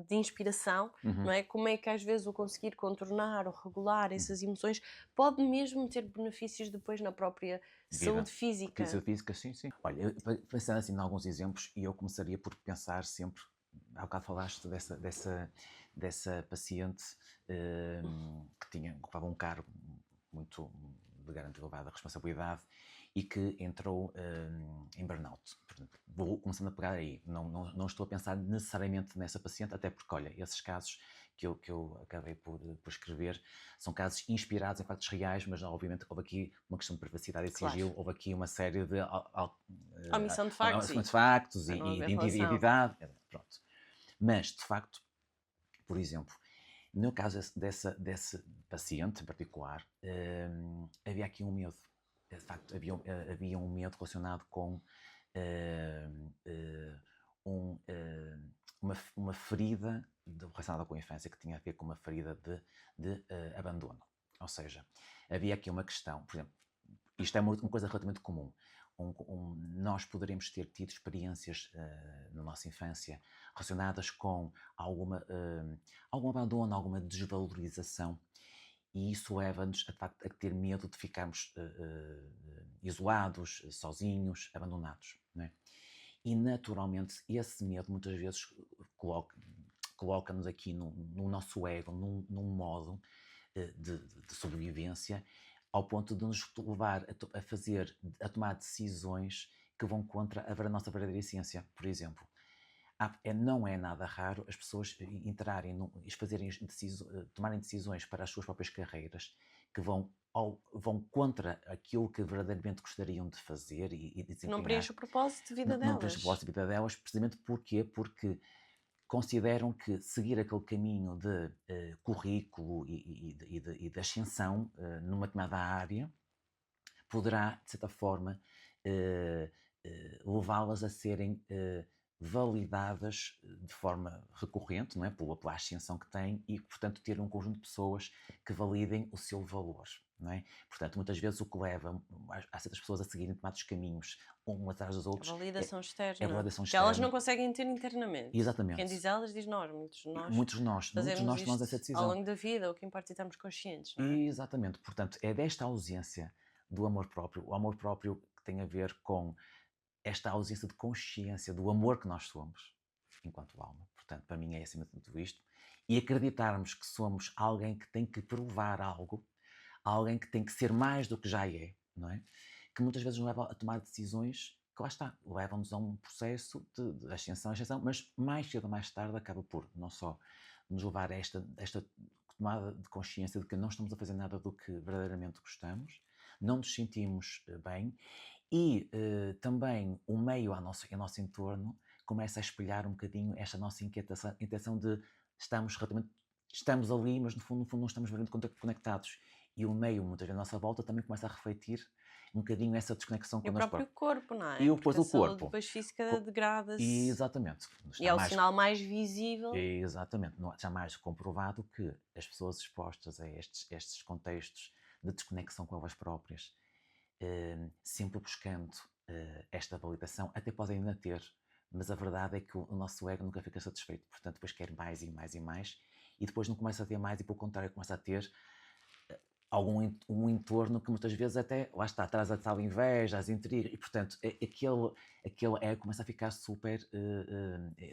de inspiração, Uhum, não é? Como é que às vezes o conseguir contornar ou regular uhum. essas emoções pode mesmo ter benefícios depois na própria Vida. saúde física. Física, sim, sim. Olha, pensando assim em alguns exemplos, e eu começaria por pensar sempre, há bocado falaste dessa paciente que ocupava um cargo muito de grande elevada responsabilidade e que entrou em burnout. Portanto, vou começando a pegar aí. Não estou a pensar necessariamente nessa paciente, até porque, olha, esses casos que eu acabei por escrever são casos inspirados em factos reais, mas obviamente houve aqui uma questão de privacidade e de Claro. sigilo, houve aqui uma série de Omissão de factos e factos para não e haver de relação. identidade. Pronto. Mas, de facto, por exemplo, no caso desse paciente em particular, havia aqui um medo. De facto, havia um medo relacionado com um, uma ferida relacionada com a infância que tinha a ver com uma ferida de abandono. Ou seja, havia aqui uma questão, por exemplo, isto é uma coisa relativamente comum. Nós poderemos ter tido experiências na nossa infância relacionadas com algum abandono, alguma desvalorização, e isso leva-nos, de facto, a ter medo de ficarmos isolados, sozinhos, abandonados, não é? E, naturalmente, esse medo muitas vezes coloca-nos aqui no nosso ego, num modo de sobrevivência, ao ponto de nos levar a tomar decisões que vão contra a nossa verdadeira essência. Por exemplo, não é nada raro as pessoas tomarem decisões para as suas próprias carreiras que vão contra aquilo que verdadeiramente gostariam de fazer e desempenhar. Não preenche o propósito de vida delas. Não preenche o propósito de vida delas, precisamente porque consideram que seguir aquele caminho de currículo e de ascensão numa determinada área poderá, de certa forma, levá-las a serem validadas de forma recorrente, não é? pela ascensão que têm e, portanto, ter um conjunto de pessoas que validem o seu valor. Não é? Portanto, muitas vezes o que leva a certas pessoas a seguirem determinados caminhos um atrás dos outros a validação externa. É a validação que externa. elas não conseguem ter internamente. Exatamente. Quem diz elas, diz nós. Muitos de nós tomamos essa decisão. Ao longo da vida, o que importa é estarmos conscientes. Não é? Exatamente. Portanto, é desta ausência do amor próprio, o amor próprio que tem a ver com esta ausência de consciência do amor que nós somos enquanto alma. Portanto, para mim é acima de tudo isto. E acreditarmos que somos alguém que tem que provar algo, alguém que tem que ser mais do que já é, não é? Que muitas vezes nos leva a tomar decisões que, lá está, levam-nos a um processo de ascensão, mas mais cedo ou mais tarde acaba por não só nos levar a esta tomada de consciência de que não estamos a fazer nada do que verdadeiramente gostamos, não nos sentimos bem e também o meio ao nosso entorno começa a espelhar um bocadinho esta nossa intenção de estamos ali, mas no fundo não estamos verdadeiramente conectados. E o meio, muitas vezes, à nossa volta também começa a refletir um bocadinho essa desconexão com o nosso próprio corpo, não é? E depois o corpo. Depois física degrada-se. Exatamente. E é o sinal mais visível. Exatamente. Não, já mais comprovado que as pessoas expostas a estes contextos de desconexão com elas próprias, sempre buscando esta validação, até podem ainda ter, mas a verdade é que o nosso ego nunca fica satisfeito, portanto depois quer mais e mais e mais, e depois não começa a ter mais e pelo contrário começa a ter um entorno que muitas vezes até, lá está, traz a tal inveja, as intrigas, e portanto aquele ego começa a ficar super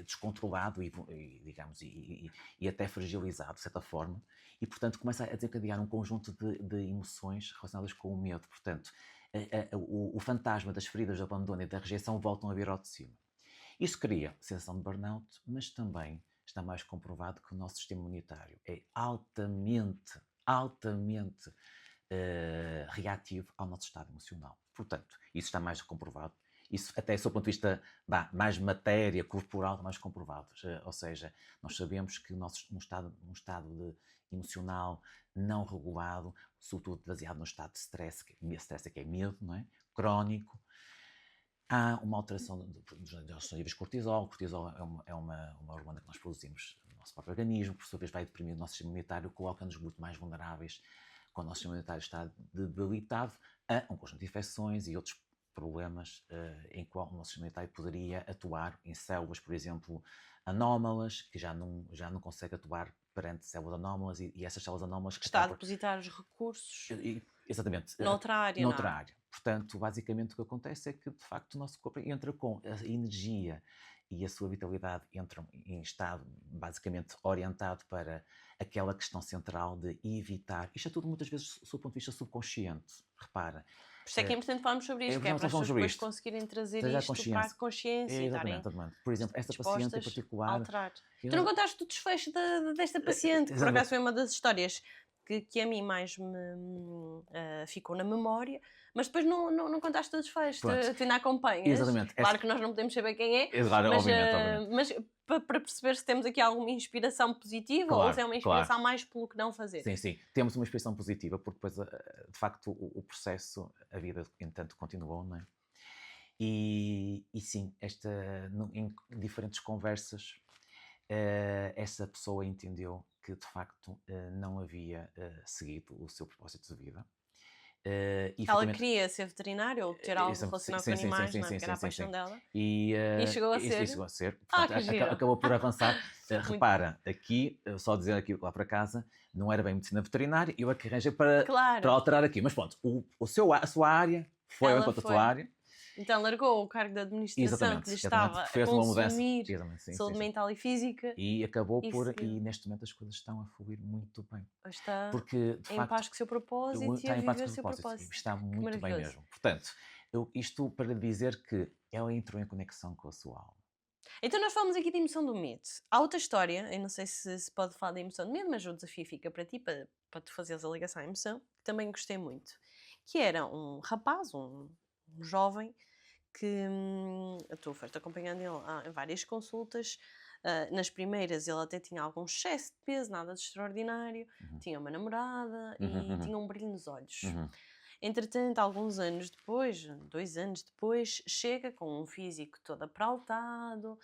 descontrolado e até fragilizado de certa forma, e portanto começa a desencadear um conjunto de emoções relacionadas com o medo. Portanto, o fantasma das feridas de abandono e da rejeição voltam a vir ao de cima. Isto cria sensação de burnout, mas também está mais comprovado que o nosso sistema imunitário é altamente reativo ao nosso estado emocional. Portanto, isso está mais comprovado. Isso até do ponto de vista mais matéria corporal está mais comprovado. Ou seja, nós sabemos que um estado emocional não regulado, sobretudo baseado no estado de stress, que é medo, não é? Crónico, há uma alteração dos níveis de cortisol. O cortisol é uma hormona que nós produzimos no nosso próprio organismo, por sua vez vai deprimir o nosso sistema imunitário, coloca-nos muito mais vulneráveis quando o nosso sistema imunitário está debilitado a um conjunto de infecções e outros problemas em qual o nosso sistema imunitário poderia atuar em células, por exemplo, anómalas, que já não consegue atuar perante células anómalas e essas células anómalas que está a depositar os recursos exatamente, noutra área. Portanto, basicamente o que acontece é que, de facto, o nosso corpo entra com a energia e a sua vitalidade entram em estado basicamente orientado para aquela questão central de evitar. Isto é tudo muitas vezes do ponto de vista subconsciente, repara. Por isso é que é importante falarmos sobre isto, que é para as pessoas depois conseguirem trazer isto para a consciência e estarem por exemplo, esta paciente em particular... Alterar. Tu não contaste o desfecho desta paciente, que por acaso foi uma das histórias que a mim mais me ficou na memória, mas depois não contaste o desfecho, tu ainda acompanhas. Exatamente. Claro que nós não podemos saber quem é, obviamente. Mas para perceber se temos aqui alguma inspiração positiva ou se é uma inspiração mais pelo que não fazer. Sim, temos uma inspiração positiva, porque depois, de facto, o processo, a vida, entanto, continuou, não é? E sim, em diferentes conversas, essa pessoa entendeu que, de facto, não havia seguido o seu propósito de vida E Ela efetivamente, queria ser veterinária ou ter algo relacionado com animais, não é? Porque era a paixão dela. E, E chegou a ser? chegou a ser. Ah, Portanto, que giro! acabou por avançar. Muito Repara, aqui, só dizer aqui lá para casa, não era bem medicina veterinária, eu é que arranjei para Claro, alterar aqui. Mas pronto, a sua área foi ela enquanto a foi. tua área. então largou o cargo de administração que lhe Exatamente, estava a fez uma mudança. consumir Exatamente, sim, saúde sim. mental e física E acabou e por. seguiu. E neste momento as coisas estão a fluir muito bem. Está Porque, de em facto, paz com o seu propósito e está a em parte viver com o o seu propósito. propósito. Está muito bem maravilhoso. mesmo. Portanto, isto para dizer que ela entrou em conexão com a sua alma. Então nós falamos aqui de emoção do medo. Há outra história, eu não sei se pode falar da emoção do medo, mas o desafio fica para ti, para tu fazeres a ligação à emoção, que também gostei muito. Que era um rapaz, um jovem, que tu foste acompanhando ele em várias consultas. Nas primeiras ele até tinha algum excesso de peso, nada de extraordinário, tinha uma namorada e tinha um brilho nos olhos. Entretanto, alguns anos depois, 2 anos depois, chega com um físico todo apraltado,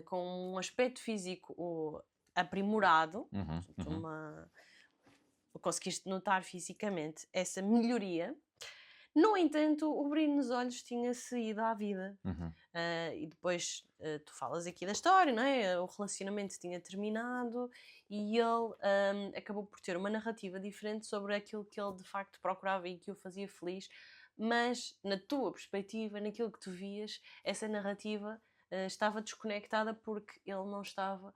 com um aspecto físico aprimorado, conseguiste notar fisicamente essa melhoria. No entanto, o brilho nos olhos tinha-se ido à vida. E depois tu falas aqui da história, não é? O relacionamento tinha terminado e ele acabou por ter uma narrativa diferente sobre aquilo que ele de facto procurava e que o fazia feliz, mas na tua perspectiva, naquilo que tu vias, essa narrativa estava desconectada porque ele não estava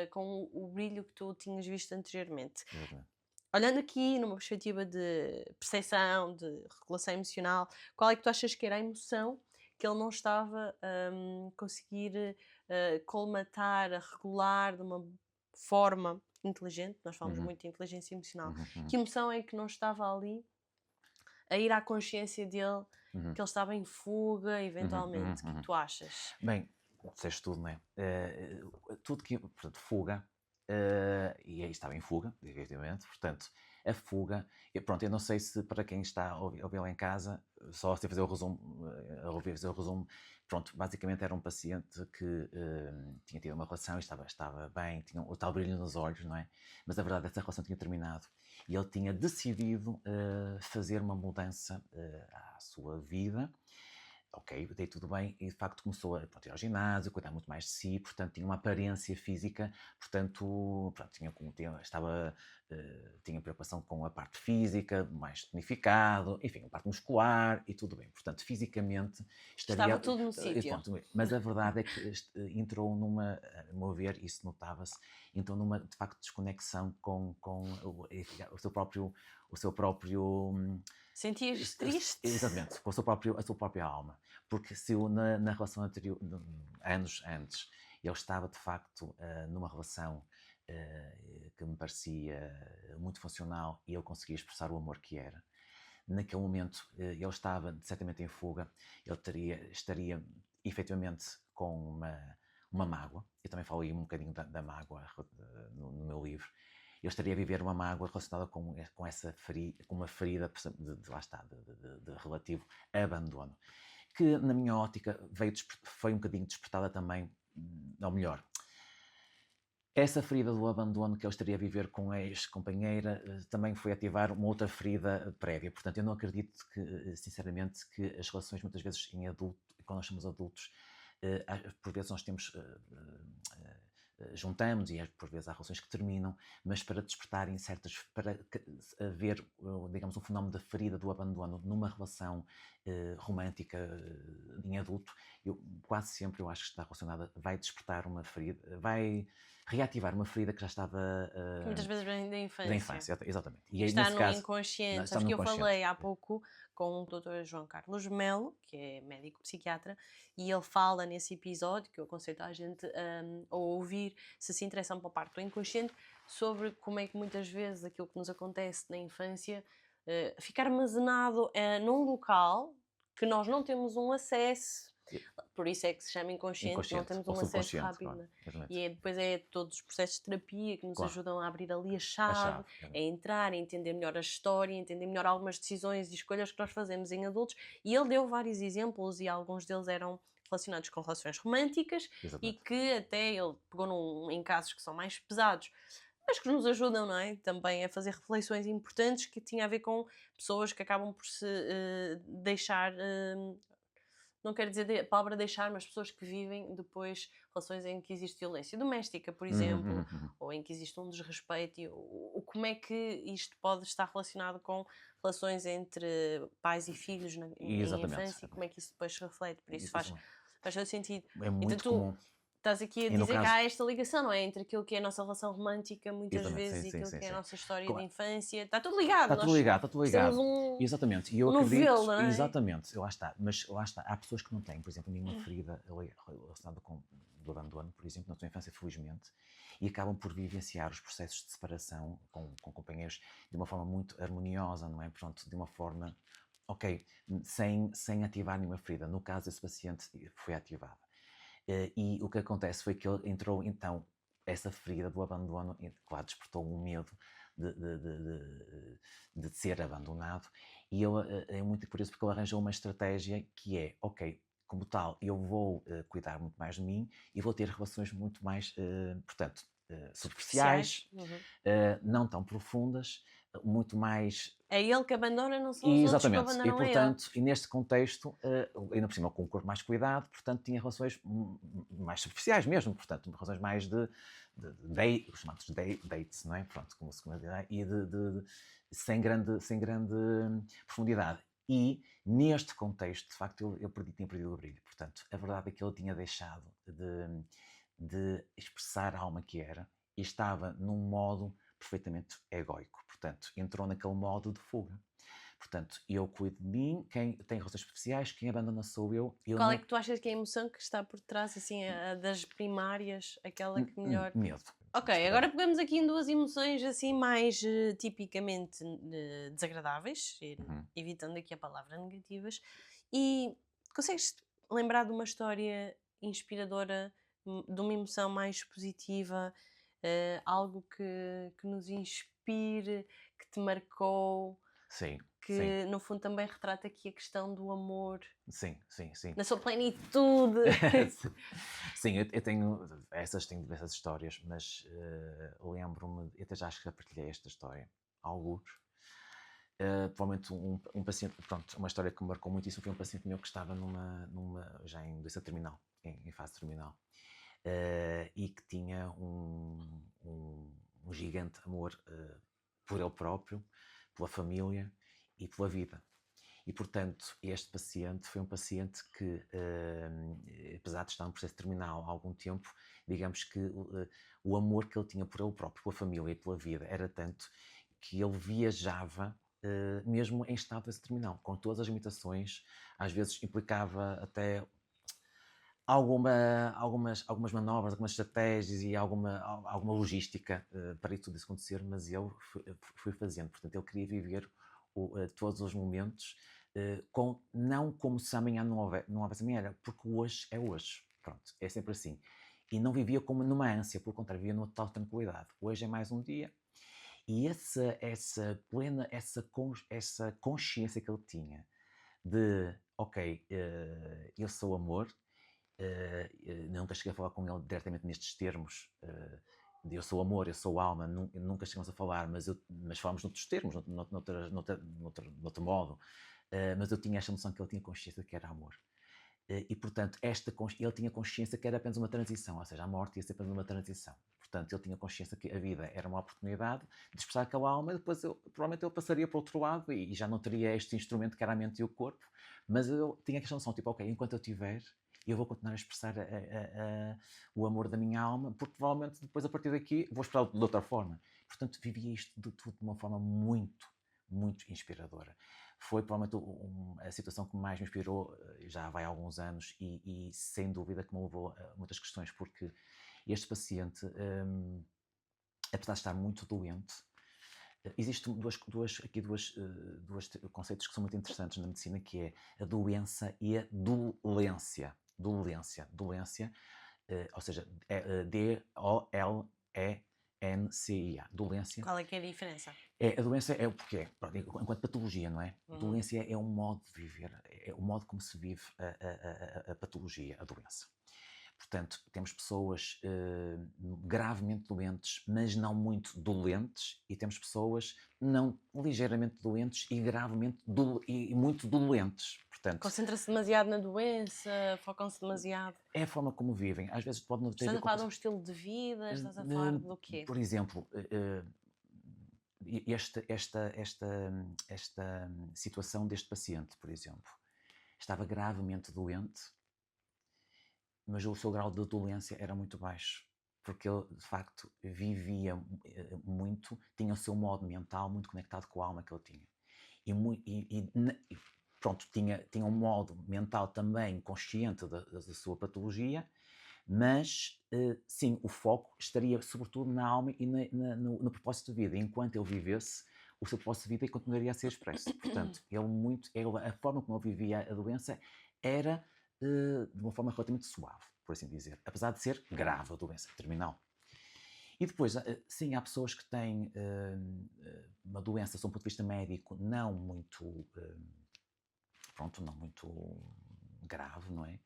com o brilho que tu tinhas visto anteriormente. Olhando aqui numa perspectiva de percepção, de regulação emocional, qual é que tu achas que era a emoção que ele não estava a conseguir colmatar, a regular de uma forma inteligente? Nós falamos muito de inteligência emocional. Que emoção é que não estava ali a ir à consciência dele, que ele estava em fuga, eventualmente? O que tu achas? Bem, disseste tudo, não é? Tudo que, portanto, fuga, e aí estava em fuga, efetivamente, portanto, a fuga, pronto, eu não sei se para quem está a ouvi-la em casa, só se fazer o resumo, fazer o resumo, pronto, basicamente era um paciente que tinha tido uma relação e estava bem, tinha o tal brilho nos olhos, não é? Mas a verdade, essa relação tinha terminado e ele tinha decidido fazer uma mudança à sua vida. Ok, dei tudo bem, e de facto começou a ir ao ginásio, cuidar muito mais de si, portanto tinha uma aparência física, portanto pronto, tinha preocupação com a parte física, mais tonificado, enfim, a parte muscular e tudo bem, portanto fisicamente estava tudo no sítio. Mas a verdade é que entrou numa, a meu ver, isso notava-se, entrou numa de facto desconexão com o seu próprio Sentias triste? Exatamente, com a sua própria alma. Porque se eu, na relação anterior, anos antes, ele estava de facto numa relação que me parecia muito funcional e eu conseguia expressar o amor que era. Naquele momento ele estava certamente em fuga, ele estaria efetivamente com uma mágoa. Eu também falo aí um bocadinho da mágoa no meu livro. Eu estaria a viver uma mágoa relacionada com uma ferida lá está, de relativo abandono, que na minha ótica foi um bocadinho despertada também, ou melhor, essa ferida do abandono que eu estaria a viver com a ex-companheira também foi ativar uma outra ferida prévia. Portanto, eu não acredito sinceramente, que as relações muitas vezes quando nós somos adultos, por vezes nós temos... juntamos e por vezes há relações que terminam, mas para despertarem para haver, digamos, um fenómeno da ferida do abandono numa relação romântica em adulto, quase sempre eu acho que está relacionada, vai despertar uma ferida, vai reativar uma ferida que já estava... que muitas vezes vem da infância. Da infância, exatamente. E aí, está no caso, inconsciente. Sabes que eu falei há pouco com o Dr. João Carlos Melo, que é médico psiquiatra, e ele fala nesse episódio, que eu aconselho a gente a ouvir, se se interessam para a parte do inconsciente, sobre como é que muitas vezes aquilo que nos acontece na infância fica armazenado num local que nós não temos um acesso. Por isso é que se chama inconsciente, não temos um acesso rápido. Claro, e depois é todos os processos de terapia que nos ajudam a abrir ali a chave, a entrar, a entender melhor a história, a entender melhor algumas decisões e escolhas que nós fazemos em adultos. E ele deu vários exemplos e alguns deles eram relacionados com relações românticas. Exatamente. E que até ele pegou em casos que são mais pesados, mas que nos ajudam, não é? Também a fazer reflexões importantes que tinha a ver com pessoas que acabam por se deixar, não quero dizer a palavra deixar, mas pessoas que vivem depois relações em que existe violência doméstica, por Uhum, exemplo, uhum. ou em que existe um desrespeito, e como é que isto pode estar relacionado com relações entre pais e filhos em Exatamente. infância, e como é que isso depois se reflete, por isso faz, Exatamente. faz todo sentido. É Então muito tu comum. estás aqui a E no dizer que caso, há esta ligação, não é? Entre aquilo que é a nossa relação romântica, muitas exatamente, sim, vezes, e sim, aquilo sim, que é a sim. nossa história de Claro, infância. Está tudo ligado, está tudo nós ligado, está tudo somos ligado. Exatamente. E eu um novelo, acredito, não é? exatamente, lá está. Mas lá está, há pessoas que não têm, por exemplo, nenhuma ferida relacionada com o abandono, por exemplo, na sua infância, felizmente, e acabam por vivenciar os processos de separação com companheiros de uma forma muito harmoniosa, não é? Portanto, de uma forma, ok, sem ativar nenhuma ferida. No caso, esse paciente foi ativada. E o que acontece foi que ele entrou, então, essa ferida do abandono, claro, despertou um medo de, de, de, de ser abandonado. E ele é muito curioso porque ele arranjou uma estratégia que é, ok, como tal, eu vou cuidar muito mais de mim e vou ter relações muito mais, portanto, superficiais, Especiais. Uhum. não tão profundas, muito mais. É ele que abandona, não são os outros que o Exatamente, e abandonam a ele. portanto, e neste contexto, ainda por cima com um corpo mais cuidado, portanto tinha relações mais superficiais mesmo, portanto, relações mais os chamados dates, não é? Pronto, como se costuma dizer, e sem grande profundidade. E neste contexto, de facto, eu tinha perdido o brilho. Portanto, a verdade é que ele tinha deixado de expressar a alma que era e estava num modo perfeitamente egóico. Portanto, entrou naquele modo de fuga. Portanto, eu cuido de mim, quem tem relações especiais, quem abandona sou eu. Qual é que tu achas que é a emoção que está por trás, assim, a das primárias, aquela que melhor... Medo. Ok, agora pegamos aqui em duas emoções assim mais tipicamente desagradáveis, Uhum. evitando aqui a palavra negativas, e consegues lembrar de uma história inspiradora, de uma emoção mais positiva, algo que nos inspire, que te marcou, Sim, sim, que no fundo também retrata aqui a questão do amor sim, sim, sim. na sua plenitude? Sim, eu tenho diversas histórias, mas lembro-me, eu até já acho que já partilhei esta história, alguns. Provavelmente um paciente, pronto, uma história que me marcou muitíssimo foi um paciente meu que estava já em doença terminal, em fase terminal, e que tinha um gigante amor por ele próprio, pela família e pela vida. E, portanto, este paciente foi um paciente que, apesar de estar num processo terminal há algum tempo, digamos que o amor que ele tinha por ele próprio, pela família e pela vida, era tanto que ele viajava mesmo em estado de terminal, com todas as limitações, às vezes implicava até algumas manobras, algumas estratégias e alguma logística para isso tudo acontecer, mas ele foi fazendo. Portanto, ele queria viver todos os momentos não como se amanhã não houvesse amanhã, era porque hoje é hoje. Pronto, é sempre assim. E não vivia como numa ânsia, pelo contrário, vivia numa total tranquilidade. Hoje é mais um dia. E essa consciência que ele tinha de, ok, eu sou amor, nunca cheguei a falar com ele diretamente nestes termos, de eu sou amor, eu sou alma, nunca chegamos a falar, mas falámos noutros termos, noutro modo, mas eu tinha esta noção que ele tinha consciência de que era amor. E, portanto, ele tinha consciência que era apenas uma transição, ou seja, a morte ia ser apenas uma transição. Portanto, ele tinha consciência que a vida era uma oportunidade de expressar aquela alma e depois provavelmente ele passaria para o outro lado e já não teria este instrumento que era a mente e o corpo, mas eu tinha esta noção, tipo, ok, enquanto eu tiver, eu vou continuar a expressar o amor da minha alma, porque provavelmente depois a partir daqui vou expressar de outra forma. Portanto, vivia isto de tudo de uma forma muito, muito inspiradora. Foi provavelmente a situação que mais me inspirou, já vai há alguns anos, e sem dúvida que me levou a muitas questões, porque este paciente, apesar de estar muito doente, existem dois conceitos que são muito interessantes na medicina, que é a doença e a dolência. Dolência, ou seja, é Dolencia. Dolência. Qual é que é a diferença? A doença é o porquê, enquanto patologia, não é? Dolência é um modo de viver, é o modo como se vive a patologia, a doença. Portanto, temos pessoas gravemente doentes, mas não muito dolentes, e temos pessoas não ligeiramente doentes e gravemente e muito dolentes. Portanto, Concentra-se demasiado na doença, focam-se demasiado. é a forma como vivem. Às vezes pode não ter a Estás ver a com. falar de um estilo de vida? Estás a falar do quê? Por exemplo, esta situação deste paciente, por exemplo, estava gravemente doente, mas o seu grau de dolência era muito baixo, porque ele, de facto, vivia muito, tinha o seu modo mental muito conectado com a alma que ele tinha. E pronto, tinha um modo mental também consciente da sua patologia, mas sim, o foco estaria sobretudo na alma e no propósito de vida. Enquanto ele vivesse, o seu propósito de vida continuaria a ser expresso. Portanto, a forma como ele vivia a doença era de uma forma relativamente suave, por assim dizer, apesar de ser grave a doença terminal. E depois, sim, há pessoas que têm uma doença, sob o ponto de vista médico, não muito, não muito grave, não é?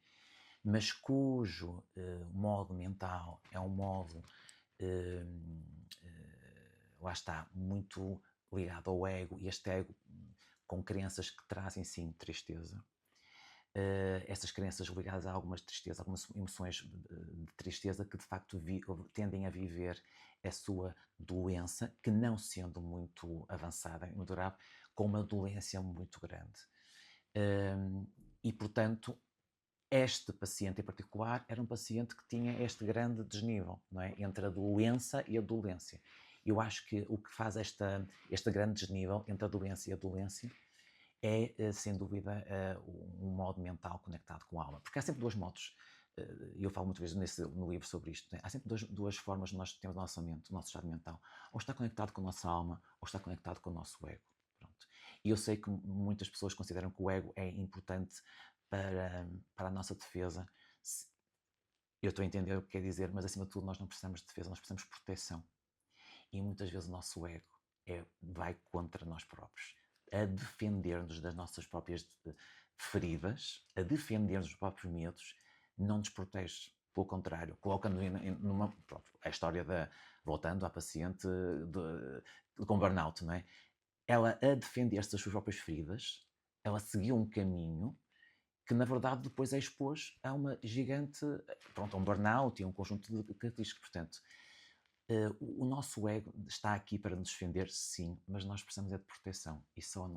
Mas cujo modo mental é um modo, lá está, muito ligado ao ego, e este ego com crenças que trazem, sim, tristeza. Essas crenças ligadas a algumas tristezas, algumas emoções de tristeza que de facto tendem a viver a sua doença, que não sendo muito avançada e durável, com uma dolência muito grande. E portanto, este paciente em particular era um paciente que tinha este grande desnível, não é? Entre a doença e a dolência. Eu acho que o que faz este grande desnível entre a doença e a dolência é, sem dúvida, um modo mental conectado com a alma. Porque há sempre dois modos, e eu falo muitas vezes no livro sobre isto, né? Há sempre duas formas de nós termos a nossa mente, o nosso estado mental. Ou está conectado com a nossa alma, ou está conectado com o nosso ego. Pronto. E eu sei que muitas pessoas consideram que o ego é importante para a nossa defesa. Eu estou a entender o que quer dizer, mas acima de tudo nós não precisamos de defesa, nós precisamos de proteção. E muitas vezes o nosso ego vai contra nós próprios, a defender-nos das nossas próprias feridas, a defender-nos dos próprios medos, não nos protege. Pelo contrário, coloca-nos numa. Pronto, a história voltando à paciente com burnout, não é? Ela, a defender-se das suas próprias feridas, ela seguiu um caminho que, na verdade, depois a expôs a uma gigante. Pronto, a um burnout e a um conjunto de características. Portanto, o nosso ego está aqui para nos defender, sim, mas nós precisamos de proteção, e só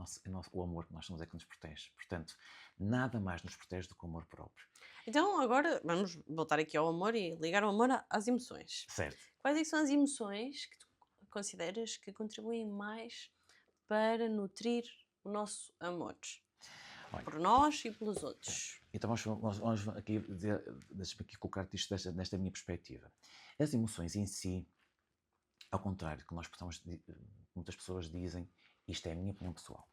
o amor que nós somos é que nos protege. Portanto, nada mais nos protege do que o amor próprio. Então agora vamos voltar aqui ao amor e ligar o amor às emoções. Certo. Quais é que são as emoções que tu consideras que contribuem mais para nutrir o nosso amor? Olha, por nós e pelos outros. Então vamos aqui deixa-me aqui colocar-te isto nesta minha perspectiva. As emoções em si, ao contrário do que muitas pessoas dizem, isto é a minha opinião pessoal.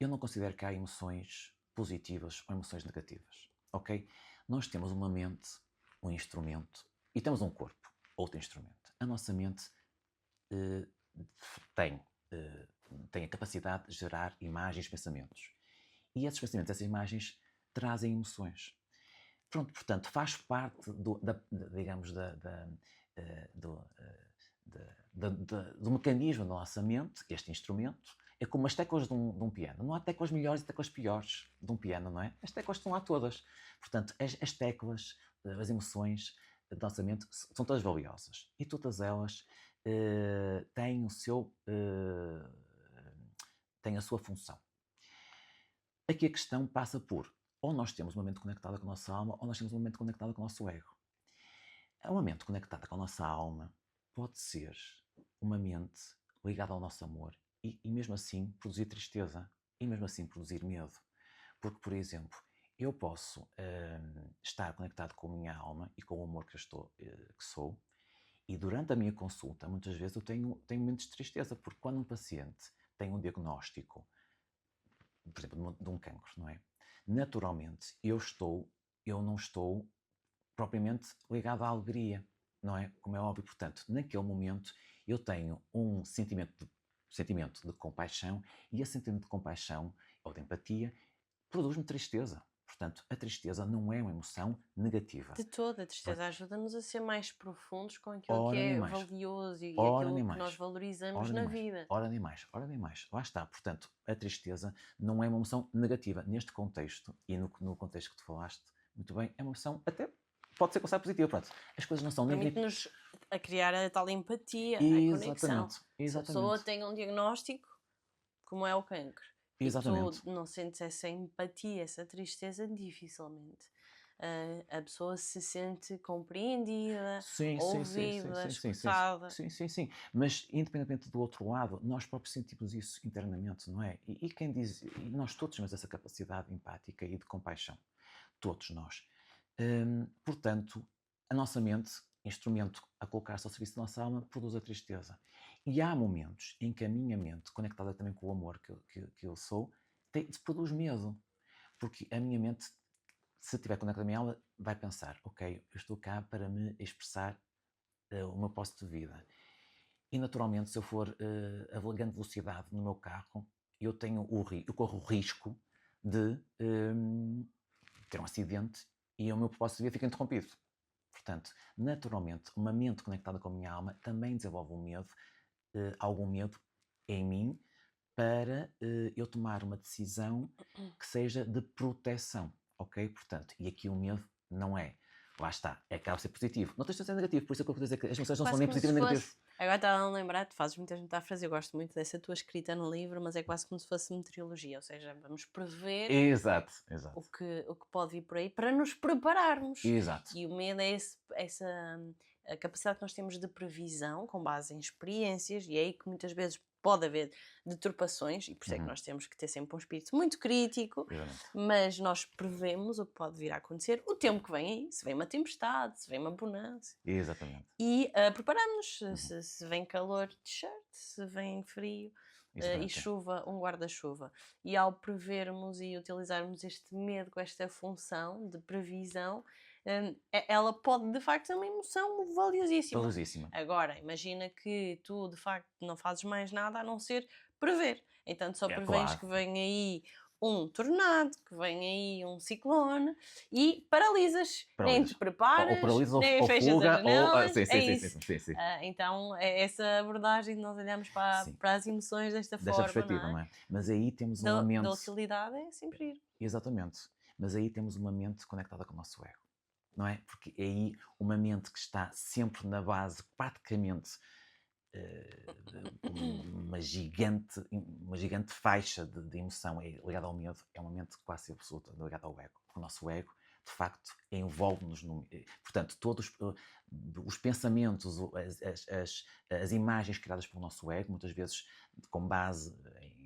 Eu não considero que há emoções positivas ou emoções negativas, ok? Nós temos uma mente, um instrumento, e temos um corpo, outro instrumento. A nossa mente tem a capacidade de gerar imagens, pensamentos. E esses pensamentos, essas imagens, trazem emoções. Pronto, portanto, faz parte do mecanismo da nossa mente, este instrumento. É como as teclas de um piano. Não há teclas melhores e teclas piores de um piano, não é? As teclas estão lá todas. Portanto, as teclas, as emoções da nossa mente são todas valiosas. E todas elas têm têm a sua função. Aqui a questão passa por, ou nós temos uma mente conectada com a nossa alma, ou nós temos uma mente conectada com o nosso ego. Uma mente conectada com a nossa alma pode ser uma mente ligada ao nosso amor e mesmo assim produzir tristeza, e mesmo assim produzir medo. Porque, por exemplo, eu posso estar conectado com a minha alma e com o amor que sou, e durante a minha consulta, muitas vezes eu tenho momentos de tristeza, porque quando um paciente tem um diagnóstico, por exemplo, de um cancro, não é? Naturalmente, eu não estou propriamente ligado à alegria, não é? Como é óbvio. Portanto, naquele momento, eu tenho um sentimento de compaixão, e esse sentimento de compaixão ou de empatia produz-me tristeza. Portanto, a tristeza não é uma emoção negativa. De toda a tristeza ajuda-nos a ser mais profundos com aquilo que Ora, nem é mais. valioso e Ora, nem aquilo que mais. nós valorizamos Ora, na nem mais. vida. Ora, nem mais. Ora, nem mais. Lá está. Portanto, a tristeza não é uma emoção negativa. Neste contexto, e no contexto que tu falaste, muito bem, é uma emoção até pode ser considerada positiva. Pronto, as coisas não são nem... Permite-nos a criar a tal empatia, a conexão. Se a pessoa Exatamente. tem um diagnóstico, como é o cancro, e a pessoa não sente essa empatia, essa tristeza, dificilmente a pessoa se sente compreendida, ouvida, escutada. Sim. Mas, independentemente do outro lado, nós próprios sentimos isso internamente, não é? E quem diz... E nós todos temos essa capacidade empática e de compaixão. Todos nós. Portanto, a nossa mente, instrumento a colocar-se ao serviço da nossa alma, produz a tristeza. E há momentos em que a minha mente, conectada também com o amor que eu sou, produz medo. Porque a minha mente, se estiver conectada à minha alma, vai pensar, ok, eu estou cá para me expressar o meu propósito de vida. E naturalmente, se eu for a grande velocidade no meu carro, eu corro o risco de ter um acidente e o meu propósito de vida fica interrompido. Portanto, naturalmente, uma mente conectada com a minha alma também desenvolve um medo, algum medo em mim, para eu tomar uma decisão que seja de proteção, ok? Portanto, e aqui o medo não é, lá está, acaba de ser positivo. Não tens de ser negativo, por isso é que eu vou dizer que as emoções não são nem positivas nem negativas. Agora estava a lembrar, tu fazes muitas metáforas, eu gosto muito dessa tua escrita no livro, mas é quase como se fosse meteorologia, ou seja, vamos prever Exato. O que pode vir por aí para nos prepararmos. Exato. E o medo é essa a capacidade que nós temos de previsão com base em experiências, e é aí que muitas vezes pode haver deturpações, e por isso é que nós temos que ter sempre um espírito muito crítico, mas nós prevemos o que pode vir a acontecer, o tempo que vem aí, se vem uma tempestade, se vem uma bonança. Exatamente. E preparamos-nos, se vem calor, t-shirt, se vem frio e chuva, um guarda-chuva. E ao prevermos e utilizarmos este medo com esta função de previsão, ela pode de facto ser uma emoção valiosíssima. Agora, imagina que tu de facto não fazes mais nada a não ser prever. Então tu só prevês que vem aí um tornado, que vem aí um ciclone e paralisas. Nem te preparas, nem fechas as janelas. É isso. Então é essa abordagem de nós olhamos para as emoções desta forma. Perspectiva, não é? Mas aí temos uma mente... Da utilidade é sempre ir. Exatamente. Mas aí temos uma mente conectada com o nosso ego. Não é? Porque é aí uma mente que está sempre na base, praticamente, uma gigante faixa de emoção ligada ao medo, é uma mente quase absoluta ligada ao ego. O nosso ego, de facto, envolve-nos no... Portanto, todos os pensamentos, as imagens criadas pelo nosso ego, muitas vezes com base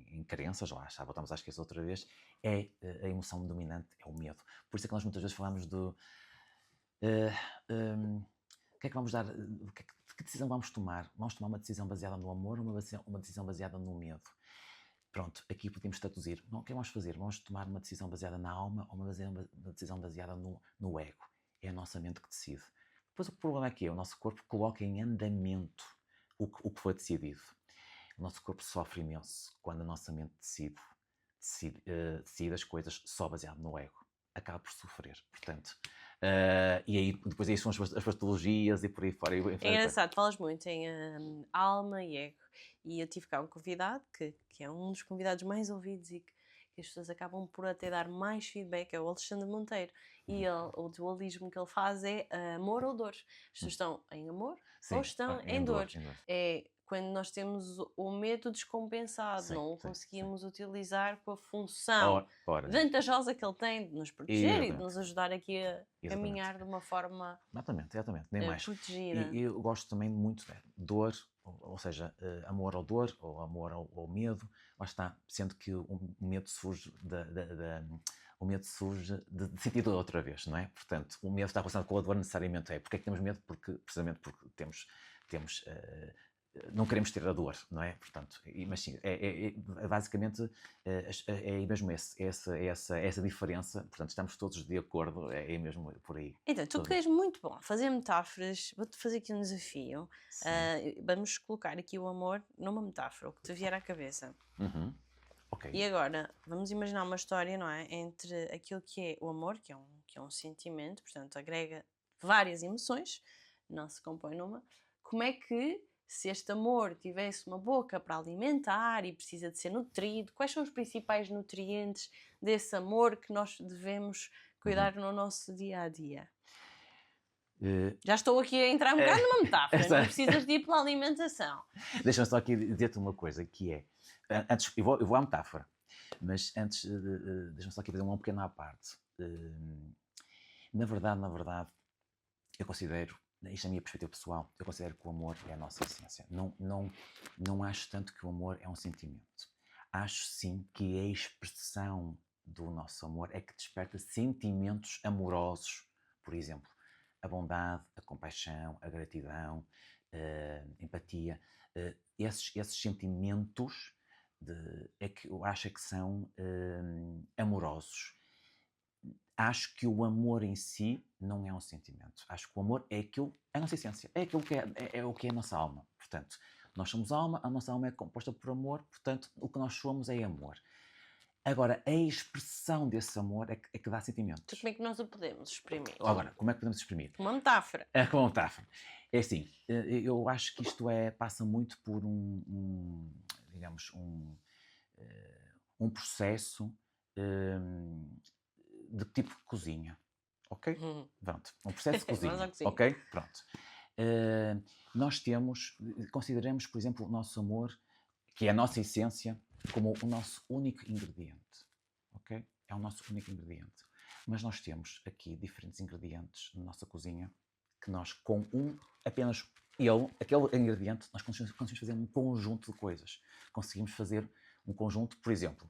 em crenças, lá está, voltamos à esquecer outra vez, é a emoção dominante, é o medo. Por isso é que nós muitas vezes falamos do... o que é que vamos dar? Que decisão vamos tomar? Vamos tomar uma decisão baseada no amor ou uma decisão baseada no medo? Pronto, aqui podemos traduzir. O que vamos fazer? Vamos tomar uma decisão baseada na alma ou uma decisão baseada no ego? É a nossa mente que decide. Depois o problema é que o nosso corpo coloca em andamento o que foi decidido. O nosso corpo sofre imenso quando a nossa mente decide as coisas só baseado no ego. Acaba por sofrer, portanto. E aí, depois aí são as patologias e por aí fora. É engraçado, falas muito em alma e ego. E eu tive cá um convidado, que é um dos convidados mais ouvidos e que as pessoas acabam por até dar mais feedback, é o Alexandre Monteiro. E o dualismo que ele faz é amor ou dor. As pessoas estão em amor ou estão em dor. É quando nós temos o medo descompensado, não o conseguimos utilizar com a função vantajosa que ele tem de nos proteger e de nos ajudar aqui a caminhar de uma forma nem mais. protegida. E eu gosto também muito de dor, ou seja, amor ou dor, ou amor ou medo, lá está, sendo que o medo surge o medo surge de sentido outra vez, não é? Portanto, o medo está relacionado com a dor necessariamente. Porque é que temos medo? Precisamente porque temos não queremos ter a dor, não é? Portanto, mas sim, basicamente é mesmo essa diferença. Portanto, estamos todos de acordo, é mesmo por aí. Então, tu que és muito bom a fazer metáforas, vou-te fazer aqui um desafio. Vamos colocar aqui o amor numa metáfora, o que te vier à cabeça. Ok. E agora, vamos imaginar uma história, não é? Entre aquilo que é o amor, que é um sentimento, portanto, agrega várias emoções, não se compõe numa. Como é que, se este amor tivesse uma boca para alimentar e precisa de ser nutrido, quais são os principais nutrientes desse amor que nós devemos cuidar no nosso dia a dia? Eh, Já estou aqui a entrar um bocado numa metáfora, essa- não precisas de ir pela alimentação. Deixa-me só aqui dizer-te uma coisa, que é... Antes, eu vou à metáfora, mas antes, deixa-me só aqui fazer uma pequena à parte. Na verdade, eu considero, isto é a minha perspectiva pessoal, eu considero que o amor é a nossa essência. Não acho tanto que o amor é um sentimento. Acho sim que a expressão do nosso amor é que desperta sentimentos amorosos. Por exemplo, a bondade, a compaixão, a gratidão, a empatia. Esses sentimentos é que eu acho que são amorosos. Acho que o amor em si não é um sentimento. Acho que o amor é aquilo, é a nossa essência, é aquilo que é o que é a nossa alma. Portanto, nós somos alma, a nossa alma é composta por amor, portanto, o que nós somos é amor. Agora, a expressão desse amor é que dá Então, sentimentos. como é que nós o podemos exprimir? Agora, como é que podemos exprimir? Uma metáfora. É como uma metáfora. É assim, eu acho que isto passa muito por digamos, um processo de tipo de cozinha, ok? Pronto, um processo de Vamos à cozinha, cozinha. ok? Pronto. Nós consideramos, por exemplo, o nosso amor, que é a nossa essência, como o nosso único ingrediente, ok? É o nosso único ingrediente. Mas nós temos aqui diferentes ingredientes na nossa cozinha, que nós com apenas aquele ingrediente, nós conseguimos fazer um conjunto de coisas. Conseguimos fazer um conjunto, por exemplo,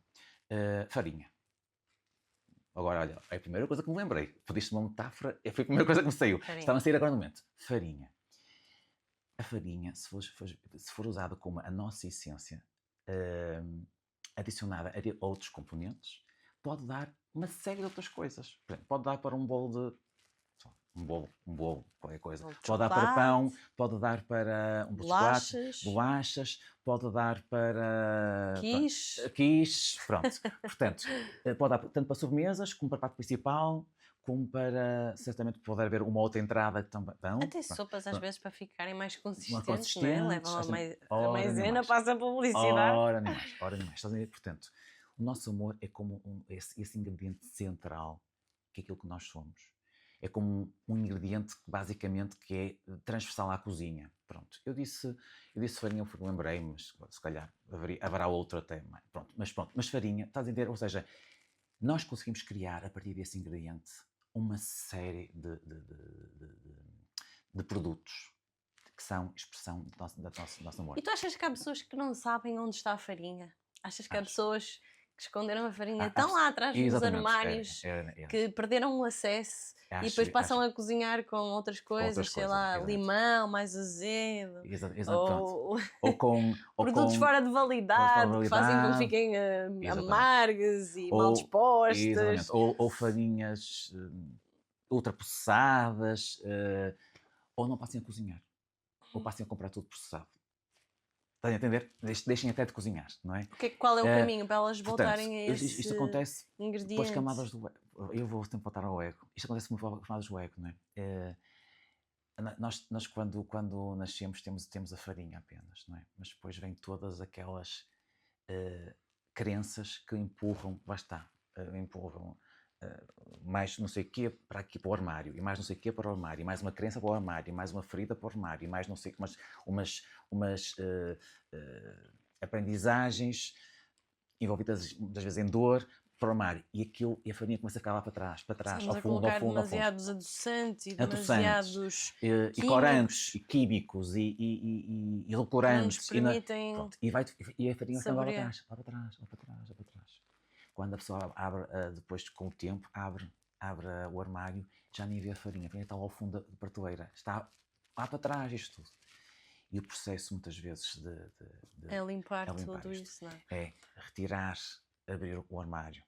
farinha. Agora, olha, é a primeira coisa que me lembrei. Pediste uma metáfora, foi a primeira coisa que me saiu. Farinha. Estava a sair agora no momento. Farinha. A farinha, se for usada como a nossa essência, adicionada a outros componentes, pode dar uma série de outras coisas. Por exemplo, pode dar para um bolo de... Um bolo, qualquer coisa. Bolo de Pode dar para chocolate, pão, pode dar para um bolo de chocolate, bolachas, bolachas, pode dar para... quiche. Quiche, pronto. Portanto, pode dar tanto para sobremesas, como para prato principal, como para... Certamente pode haver uma outra entrada também. Até sopas às vezes para ficarem mais Uma consistentes, não é? Levam a ora, nem maisena, mais. passa a publicidade. Ora, nem mais, ora, nem mais. Estás a ver? Portanto, o nosso amor é como esse ingrediente central, que é aquilo que nós somos. É como um ingrediente que basicamente que é transversal à cozinha. Pronto, eu disse farinha porque lembrei, mas se calhar haverá outro até. Pronto, mas farinha, estás a entender? Ou seja, nós conseguimos criar a partir desse ingrediente uma série de produtos que são expressão do nosso amor. E tu achas que há pessoas que não sabem onde está a farinha? Achas que há Acho. pessoas que esconderam a farinha tão lá atrás nos Exatamente, armários é. que perderam o acesso e Acho- depois passam acho- a cozinhar com outras coisas, outras sei coisas, lá, exatamente. limão mais azedo, Pronto. ou produtos fora de validade que fazem com que fiquem Exatamente. amargas e mal Exatamente. dispostas. Ou farinhas ultraprocessadas, ou não passem a cozinhar, ou passem a comprar tudo processado. Estás a entender? Deixem até de cozinhar, não é? Qual é o caminho para elas voltarem a Portanto, esse isto acontece ingrediente? pelas camadas do ego. Eu vou sempre voltar ao ego. Isto acontece muito pelas camadas do ego, não é? Nós quando nascemos temos a farinha apenas, não é? Mas depois vêm todas aquelas crenças que empurram, lá está, empurram mais não sei o quê para aqui para o armário, e mais não sei o quê para o armário, e mais uma crença para o armário, e mais uma ferida para o armário, e mais não sei umas aprendizagens envolvidas muitas vezes em dor para o armário, e a farinha começa a ficar lá para trás, Estamos ao a fundo, colocar ao fundo, ao fundo. demasiados adoçantes e Adoçantes, demasiados e corantes, e químicos, e edulcorantes, que não nos permitem e a farinha vai lá para saborear. trás, lá para trás, lá para trás, lá para trás. Quando a pessoa abre, depois com o tempo, abre o armário, já nem vê a farinha está lá ao fundo da prateleira, está lá para trás isto tudo. E o processo muitas vezes É limpar limpar tudo isto. isso, não é? É retirar, abrir o armário,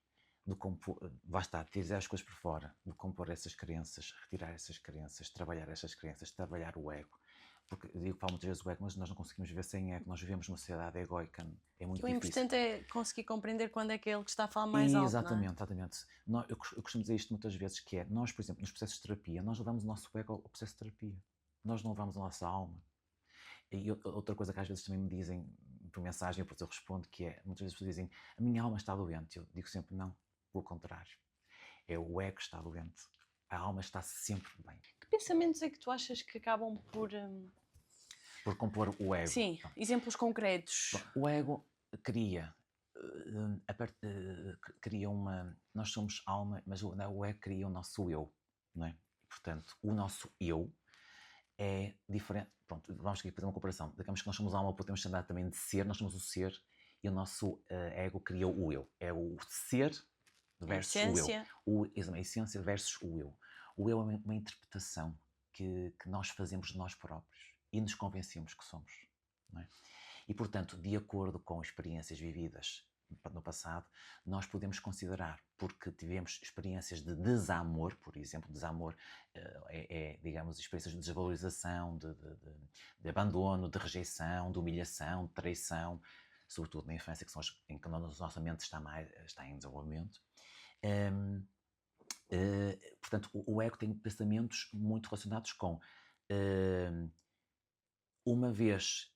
basta tirar as coisas por fora, decompor essas crenças, retirar essas crenças, trabalhar essas crenças, trabalhar o ego, porque eu digo que falo muitas vezes o ego, mas nós não conseguimos viver sem ego, nós vivemos numa sociedade egoica, é muito O difícil. importante é conseguir compreender quando é que é ele que está a falar mais alto, Exatamente, não é? exatamente. Eu costumo dizer isto muitas vezes, que é, nós, por exemplo, nos processos de terapia, nós levamos o nosso ego ao processo de terapia. Nós não levamos a nossa alma. E outra coisa que às vezes também me dizem por mensagem, e depois eu respondo, que é, muitas vezes dizem, a minha alma está doente. Eu digo sempre, não, pelo contrário. É o ego que está doente. A alma está sempre bem. Que pensamentos é que tu achas que acabam por... Por compor o ego. Sim, exemplos concretos. O ego cria... cria uma... Nós somos alma, mas o ego cria o nosso eu, não é? Portanto, o nosso eu é diferente. Pronto, vamos aqui fazer uma comparação. Digamos que nós somos alma, podemos chamar também de ser, nós somos o ser, e o nosso ego cria o eu. É o ser versus Essência. o eu. A essência versus o eu. O eu é uma interpretação que nós fazemos de nós próprios e nos convencemos que somos, não é? E, portanto, de acordo com experiências vividas no passado, nós podemos considerar, porque tivemos experiências de desamor, por exemplo, desamor digamos, experiências de desvalorização, de abandono, de rejeição, de humilhação, de traição, sobretudo na infância, que são em que a nossa mente está em desenvolvimento. Portanto, o ego tem pensamentos muito relacionados com uma vez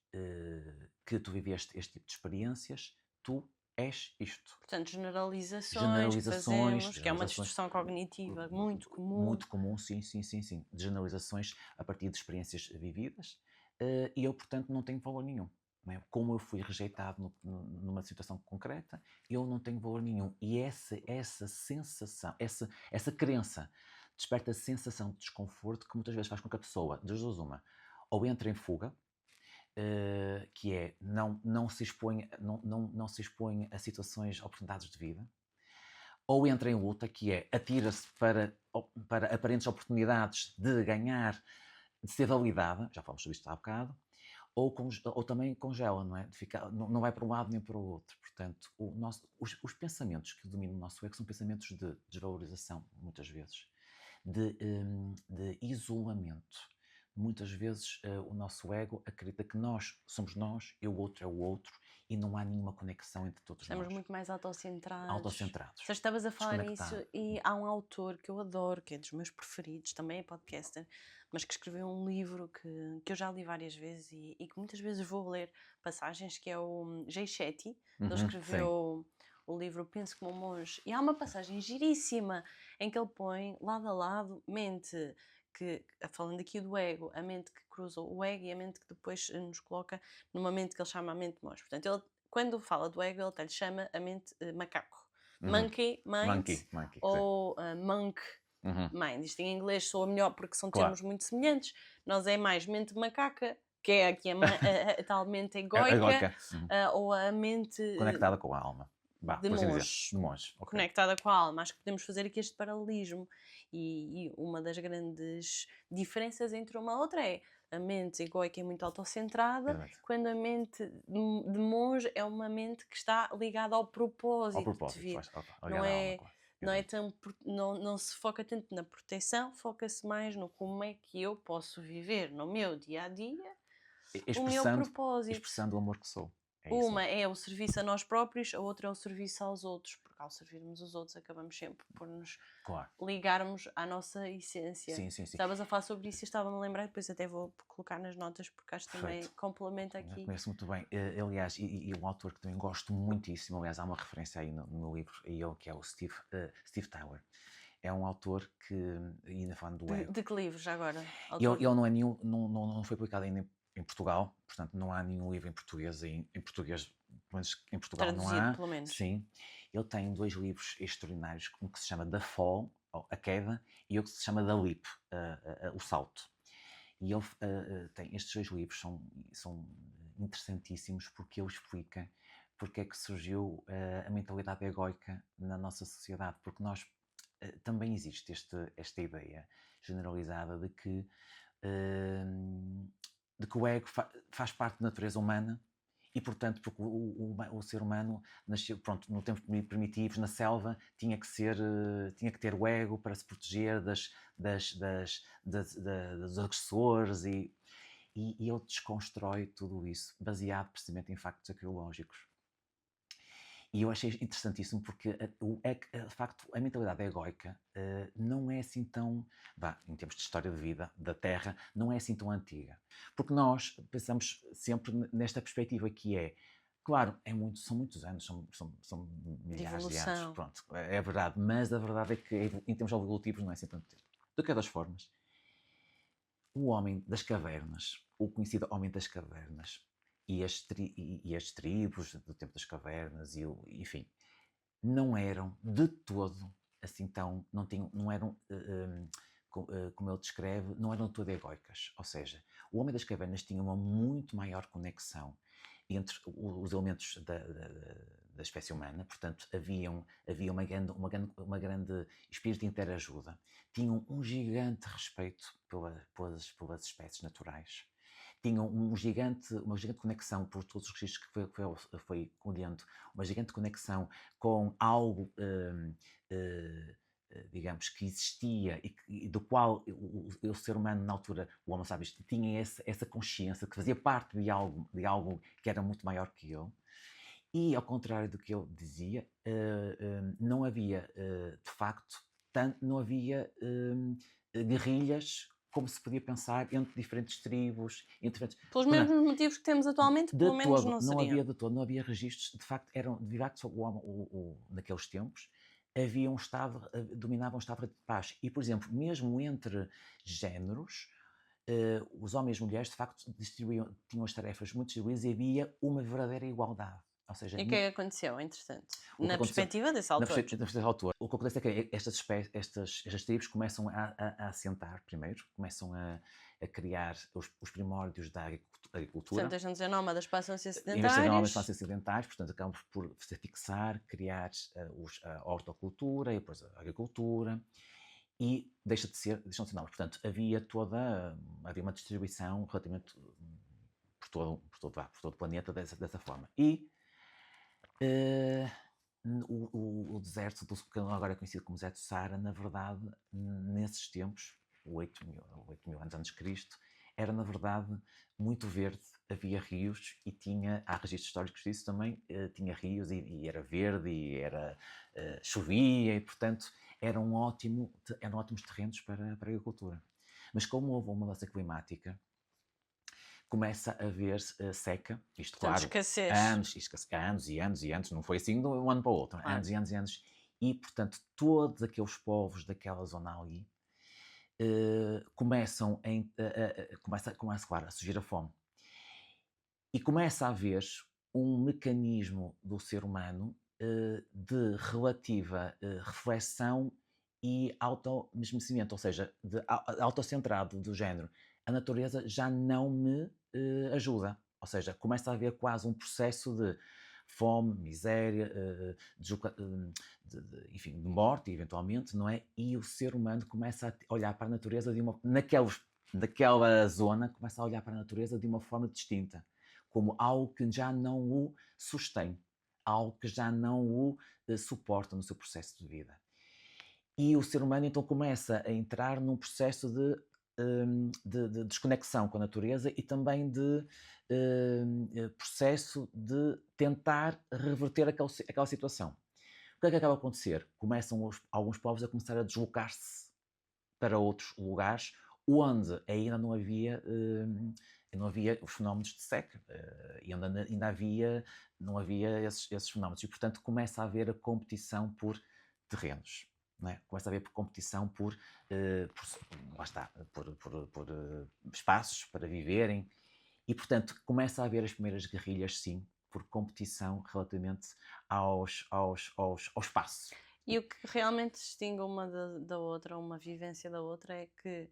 que tu viveste este tipo de experiências, tu és isto. Portanto, generalizações que fazemos, que é uma distorção cognitiva muito comum. Muito comum, sim. De generalizações a partir de experiências vividas, e eu, portanto, não tenho valor nenhum. Não é? Como eu fui rejeitado numa situação concreta, eu não tenho valor nenhum. E essa sensação, essa crença desperta a sensação de desconforto que muitas vezes faz com que a pessoa, das duas uma, ou entre em fuga, que é não se expõe a situações, oportunidades de vida, ou entra em luta, que é atira-se para aparentes oportunidades de ganhar, de ser validada, já falamos sobre isto há bocado, ou também congela, não é? De ficar, não vai para um lado nem para o outro. Portanto, os pensamentos que dominam o nosso ego são pensamentos de desvalorização, muitas vezes, de isolamento. Muitas vezes o nosso ego acredita que nós somos nós e o outro é o outro, e não há nenhuma conexão entre todos nós. Estamos muito mais autocentrados. Autocentrados. Só estavas a falar nisso, e há um autor que eu adoro, que é dos meus preferidos, também é podcaster, mas que escreveu um livro que eu já li várias vezes e que muitas vezes vou ler passagens, que é o Jay Shetty. Ele escreveu o livro Penso como um Monge, e há uma passagem giríssima em que ele põe lado a lado mente... falando aqui do ego, a mente que cruza o ego e a mente que depois nos coloca numa mente que ele chama a mente monge. Portanto, ele, quando fala do ego, ele até lhe chama a mente macaco. Monkey mind ou monk mind. Isto em inglês soa melhor porque são termos muito semelhantes. Nós é mais mente macaca, que é aqui a tal mente egoica, ou a mente... conectada com a alma. De monge. Okay. Conectada com a alma. Acho que podemos fazer aqui este paralelismo. E uma das grandes diferenças entre uma e outra é a mente egoica é muito autocentrada, quando a mente de monge é uma mente que está ligada ao propósito de vida. Não se foca tanto na proteção, foca-se mais no como é que eu posso viver no meu dia-a-dia o meu propósito. Expressando o amor que sou. Uma é o serviço a nós próprios, a outra é o serviço aos outros, porque ao servirmos os outros acabamos sempre por nos ligarmos à nossa essência. Sim. Estavas a falar sobre isso e estava-me a lembrar, depois até vou colocar nas notas, porque acho que também complementa aqui. Conheço muito bem. Aliás, e um autor que também gosto muitíssimo, aliás, há uma referência aí no meu livro, que é o Steve Tyler. É um autor que, ainda falando do ego... De que livro, já agora? Ele não é nenhum, não foi publicado ainda em Portugal, portanto não há nenhum livro em português, pelo menos em Portugal traduzido, não há. Pelo menos. Sim. Ele tem 2 livros extraordinários, um que se chama The Fall, A Queda, e outro que se chama The Leap, O Salto. E ele tem estes 2 livros, são interessantíssimos, porque ele explica porque é que surgiu a mentalidade egoica na nossa sociedade, porque nós também existe esta ideia generalizada de que o ego faz parte da natureza humana e, portanto, porque o ser humano nasceu, pronto, no tempo primitivos, na selva, tinha que ter o ego para se proteger dos agressores, e e ele desconstrói tudo isso, baseado precisamente em factos arqueológicos. E eu achei interessantíssimo porque, de facto, a mentalidade egóica não é assim tão, em termos de história de vida da Terra, não é assim tão antiga. Porque nós pensamos sempre nesta perspectiva que é, claro, são muitos anos, são milhares de anos, evolução. pronto, é verdade, mas a verdade é que em termos evolutivos não é assim tanto tempo. De qualquer das formas, o homem das cavernas, o conhecido homem das cavernas, e as tribos do tempo das cavernas, enfim, não eram de todo assim tão, não eram, como ele descreve, não eram de todo egóicas. Ou seja, o homem das cavernas tinha uma muito maior conexão entre os elementos da espécie humana, portanto, havia uma grande espírito de interajuda, tinham um gigante respeito pelas espécies naturais, tinham uma gigante conexão por todos os registros que foi colhendo, uma gigante conexão com algo, digamos, que existia e do qual o ser humano, na altura, o Homo sapiens, tinha essa consciência, que fazia parte de algo que era muito maior que ele. E, ao contrário do que ele dizia, não havia, de facto, não havia guerrilhas como se podia pensar entre diferentes tribos, entre diferentes... Pelos mesmos motivos que temos atualmente, De pelo menos todo, não não seriam. havia de todo, não havia registros, de facto, naqueles tempos, havia um estado, dominava um estado de paz. E, por exemplo, mesmo entre géneros, os homens e as mulheres, de facto, tinham as tarefas muito distribuídas e havia uma verdadeira igualdade. Ou seja, E o que é que aconteceu, entretanto? O que Na aconteceu- perspectiva desse na autor. perspectiva deste autor, o que acontece é que estas tribos começam a assentar primeiro, começam a criar os primórdios da agricultura. Portanto, deixam de ser nómadas, passam a ser Em vez de ser sedentários. nómadas, passam a ser sedentários, portanto, acabam por se fixar, criar a hortocultura e depois a agricultura, e deixam de ser nómadas. Portanto, havia uma distribuição relativamente por todo o planeta dessa forma. E o deserto, que agora é conhecido como deserto do Saara, na verdade, nesses tempos, 8.000 anos antes de Cristo, era na verdade muito verde, havia rios e há registros históricos disso também, tinha rios e era verde e chovia e, portanto, eram ótimos terrenos para a agricultura. Mas como houve uma mudança climática, começa a haver seca, isto, Portanto, claro, escassez. anos e anos e anos, não foi assim de um ano para o outro, Claro. anos e anos e anos, e, portanto, todos aqueles povos daquela zona ali começam claro, a surgir a fome. E começa a haver um mecanismo do ser humano de relativa reflexão e auto-mesmecimento, ou seja, de autocentrado, do género. A natureza já não me ajuda. Ou seja, começa a haver quase um processo de fome, miséria, enfim, de morte, eventualmente, não é? E o ser humano começa a olhar para a natureza naquela zona, começa a olhar para a natureza de uma forma distinta, como algo que já não o sustém, algo que já não o suporta no seu processo de vida. E o ser humano então começa a entrar num processo de desconexão com a natureza e também de processo de tentar reverter aquela situação. O que é que acaba a acontecer? Começam alguns povos a começar a deslocar-se para outros lugares onde ainda não havia os fenómenos de seca, e onde não havia esses fenómenos. E, portanto, começa a haver a competição por terrenos. Não é? Começa a haver competição lá está, por espaços para viverem. E, portanto, começa a haver as primeiras guerrilhas, sim, por competição relativamente ao espaço. E o que realmente distingue uma da outra, uma vivência da outra, é que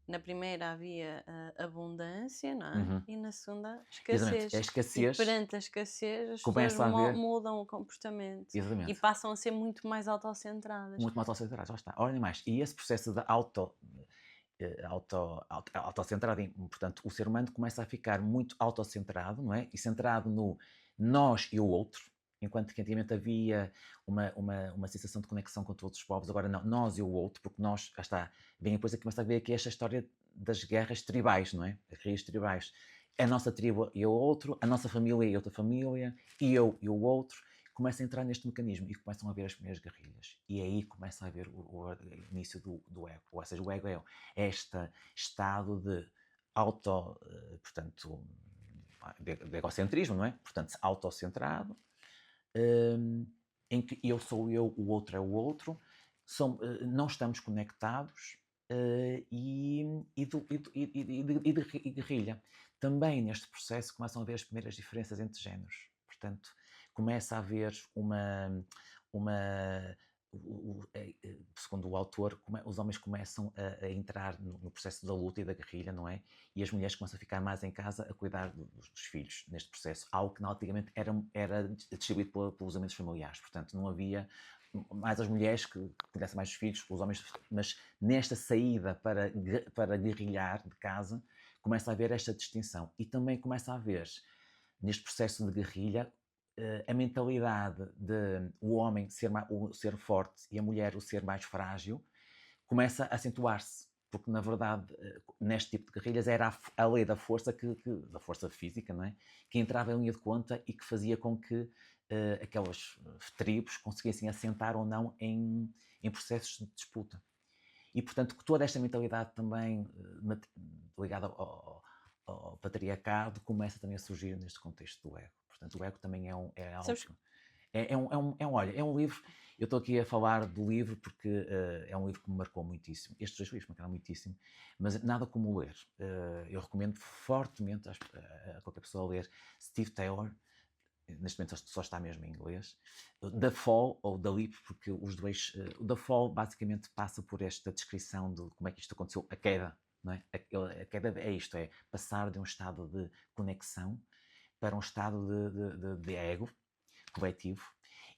na primeira havia abundância, não é? Uhum. E na segunda, escassez. Exatamente. A escassez, e perante a escassez, as começa pessoas a haver- mudam o comportamento. Exatamente. E passam a ser muito mais autocentradas. Muito mais autocentrados, lá está. Olha mais, e esse processo de autocentrado, portanto, o ser humano começa a ficar muito autocentrado, não é? E centrado no nós e o outro, enquanto que antigamente havia uma sensação de conexão com todos os povos, agora não, nós e o outro, porque nós, já está, vem depois a começar a ver aqui esta história das guerras tribais, não é? As guerras tribais. A nossa tribo e o outro, a nossa família e outra família, e eu e o outro, começa a entrar neste mecanismo e começam a haver as primeiras guerrilhas. E aí começa a haver o início do ego. Ou seja, o ego é este estado de portanto, de egocentrismo, não é? Portanto, autocentrado, em que eu sou eu, o outro é o outro, não estamos conectados e guerrilha. Também neste processo começam a haver as primeiras diferenças entre géneros. Portanto, começa a haver segundo o autor, os homens começam a entrar no processo da luta e da guerrilha, não é? E as mulheres começam a ficar mais em casa a cuidar dos filhos neste processo, algo que antigamente era distribuído pelos elementos familiares, portanto não havia mais as mulheres que cuidassem mais dos filhos, os homens, mas nesta saída para guerrilhar de casa começa a haver esta distinção e também começa a haver neste processo de guerrilha a mentalidade de o homem ser forte e a mulher o ser mais frágil começa a acentuar-se, porque na verdade neste tipo de guerrilhas era a lei da força da força física, não é? Que entrava em linha de conta e que fazia com que aquelas tribos conseguissem assentar ou não em processos de disputa. E portanto toda esta mentalidade também ligada ao patriarcado começa também a surgir neste contexto do ego. Portanto, o ego também é algo. Olha, é um livro. Eu estou aqui a falar do livro porque é um livro que me marcou muitíssimo. Estes dois livros me marcaram muitíssimo, mas nada como ler. Eu recomendo fortemente a qualquer pessoa a ler Steve Taylor. Neste momento só está mesmo em inglês. The Fall ou The Leap, porque os dois. The Fall basicamente passa por esta descrição de como é que isto aconteceu, a queda. Não é? A queda é isto, é passar de um estado de conexão para um estado de ego coletivo,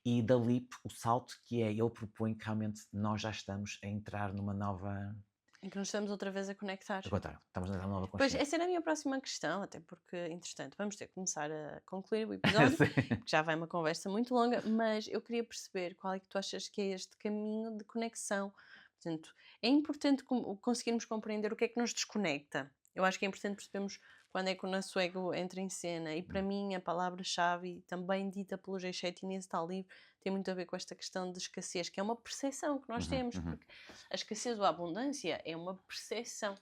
e da leap, o salto que ele propõe que realmente nós já estamos a entrar numa nova... Em que nos estamos outra vez a conectar. Estamos a entrar numa nova Pois, consciência. essa era a minha próxima questão, até porque, entretanto, vamos ter que começar a concluir o episódio, porque já vai uma conversa muito longa, mas eu queria perceber qual é que tu achas que é este caminho de conexão. Portanto, é importante conseguirmos compreender o que é que nos desconecta. Eu acho que é importante percebermos quando é que o nosso ego entra em cena. E para mim, a palavra-chave, também dita pelo J7 nesse tal livro, tem muito a ver com esta questão de escassez, que é uma percepção que nós temos, porque a escassez ou a abundância é uma percepção.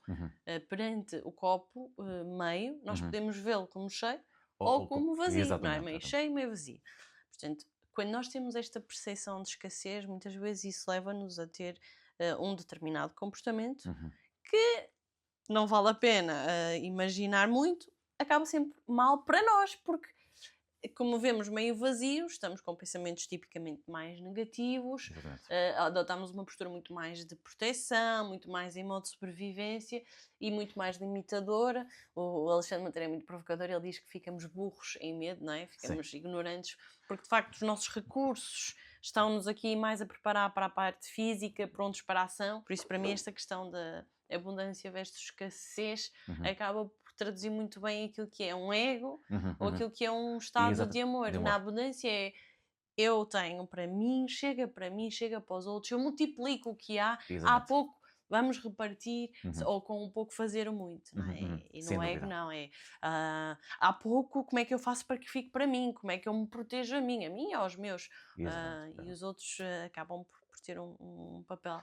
Perante o copo meio, nós podemos vê-lo como cheio ou como vazio, não é? Meio cheio, meio vazio. Portanto, quando nós temos esta percepção de escassez, muitas vezes isso leva-nos a ter um determinado comportamento que não vale a pena imaginar muito, acaba sempre mal para nós, porque como vemos meio vazio, estamos com pensamentos tipicamente mais negativos, adotamos uma postura muito mais de proteção, muito mais em modo de sobrevivência e muito mais limitadora. O Alexandre Monteiro é muito provocador, ele diz que ficamos burros em medo, não é? Ficamos ignorantes, porque de facto os nossos recursos estão-nos aqui mais a preparar para a parte física, prontos para a ação. Por isso, para mim, esta questão da abundância versus escassez acaba por traduzir muito bem aquilo que é um ego ou aquilo que é um estado de amor. Na abundância é eu tenho para mim, chega para os outros, eu multiplico o que há, há pouco vamos repartir ou com um pouco fazer muito, não é? E no ego não, é há pouco, como é que eu faço para que fique para mim? Como é que eu me protejo a mim e aos meus? E os outros acabam por ter um papel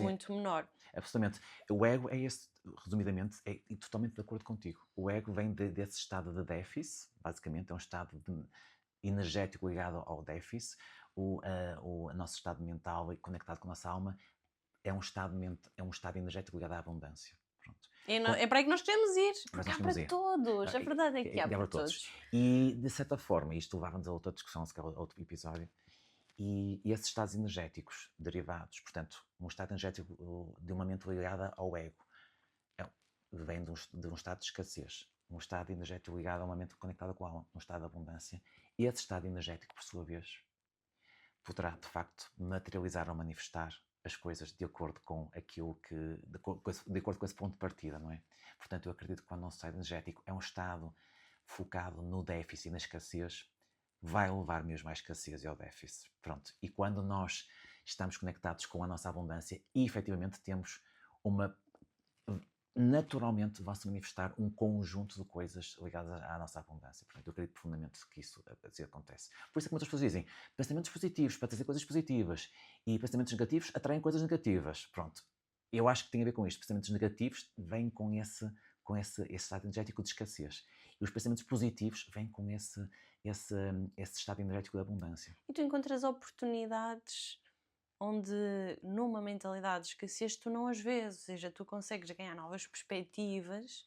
muito menor. Absolutamente. O ego é esse, resumidamente, e totalmente de acordo contigo. O ego vem desse estado de déficit, basicamente, é um estado energético ligado ao déficit. O nosso estado mental conectado com a nossa alma é um estado energético ligado à abundância. Pronto. É para aí que nós queremos ir, porque há para todos. A verdade é que há para todos. E, de certa forma, isto levava-nos a outra discussão, se calhar outro episódio, e esses estados energéticos derivados, portanto, um estado energético de uma mente ligada ao ego, vem de um estado de escassez, um estado energético ligado a uma mente conectada com a alma, um estado de abundância. E esse estado energético, por sua vez, poderá, de facto, materializar ou manifestar as coisas de acordo com aquilo que... de acordo com esse ponto de partida, não é? Portanto, eu acredito que quando o nosso estado energético é um estado focado no déficit e na escassez, vai levar mesmo à escassez e ao déficit. Pronto. E quando nós estamos conectados com a nossa abundância e efetivamente temos uma... naturalmente vai-se manifestar um conjunto de coisas ligadas à nossa abundância. Portanto, eu acredito profundamente que isso assim acontece. Por isso é que muitas pessoas dizem pensamentos positivos para trazer coisas positivas e pensamentos negativos atraem coisas negativas. Pronto. Eu acho que tem a ver com isto. Pensamentos negativos vêm com esse estado energético de escassez. E os pensamentos positivos vêm com esse estado energético de abundância. E tu encontras oportunidades onde numa mentalidade de escassez tu não as vês, ou seja, tu consegues ganhar novas perspectivas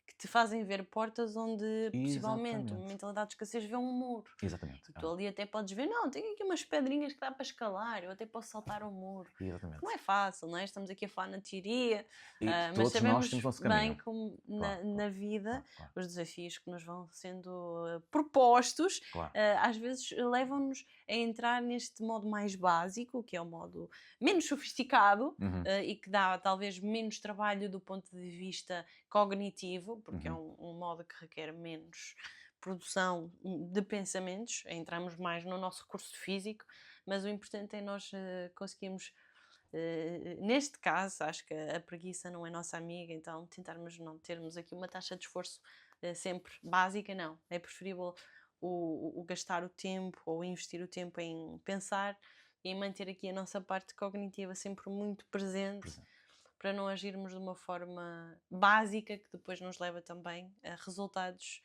que te fazem ver portas onde possivelmente uma Exatamente. mentalidade de escassez vê um muro. Exatamente. E tu ali até podes ver, não, tenho aqui umas pedrinhas que dá para escalar, eu até posso saltar o muro. Exatamente. Não é fácil, não é? Estamos aqui a falar na teoria, E mas todos nós sabemos temos nosso bem caminho. como Claro, na vida claro. os desafios que nos vão sendo propostos, Claro. às vezes levam-nos a entrar neste modo mais básico, que é o modo menos sofisticado Uhum. e que dá talvez menos trabalho do ponto de vista cognitivo, porque é Uhum. um modo que requer menos produção de pensamentos, entramos mais no nosso recurso físico, mas o importante é nós conseguirmos, neste caso, acho que a preguiça não é nossa amiga, então tentarmos não termos aqui uma taxa de esforço sempre básica, não. É preferível o gastar o tempo ou investir o tempo em pensar e em manter aqui a nossa parte cognitiva sempre muito presente, para não agirmos de uma forma básica que depois nos leva também a resultados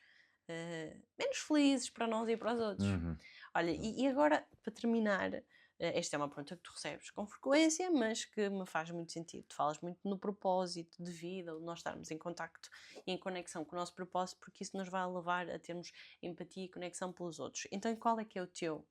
menos felizes para nós e para os outros. Uhum. Olha, e agora, para terminar, esta é uma pergunta que tu recebes com frequência, mas que me faz muito sentido. Tu falas muito no propósito de vida, ou nós estarmos em contacto e em conexão com o nosso propósito, porque isso nos vai levar a termos empatia e conexão pelos outros. Então, qual é que é o teu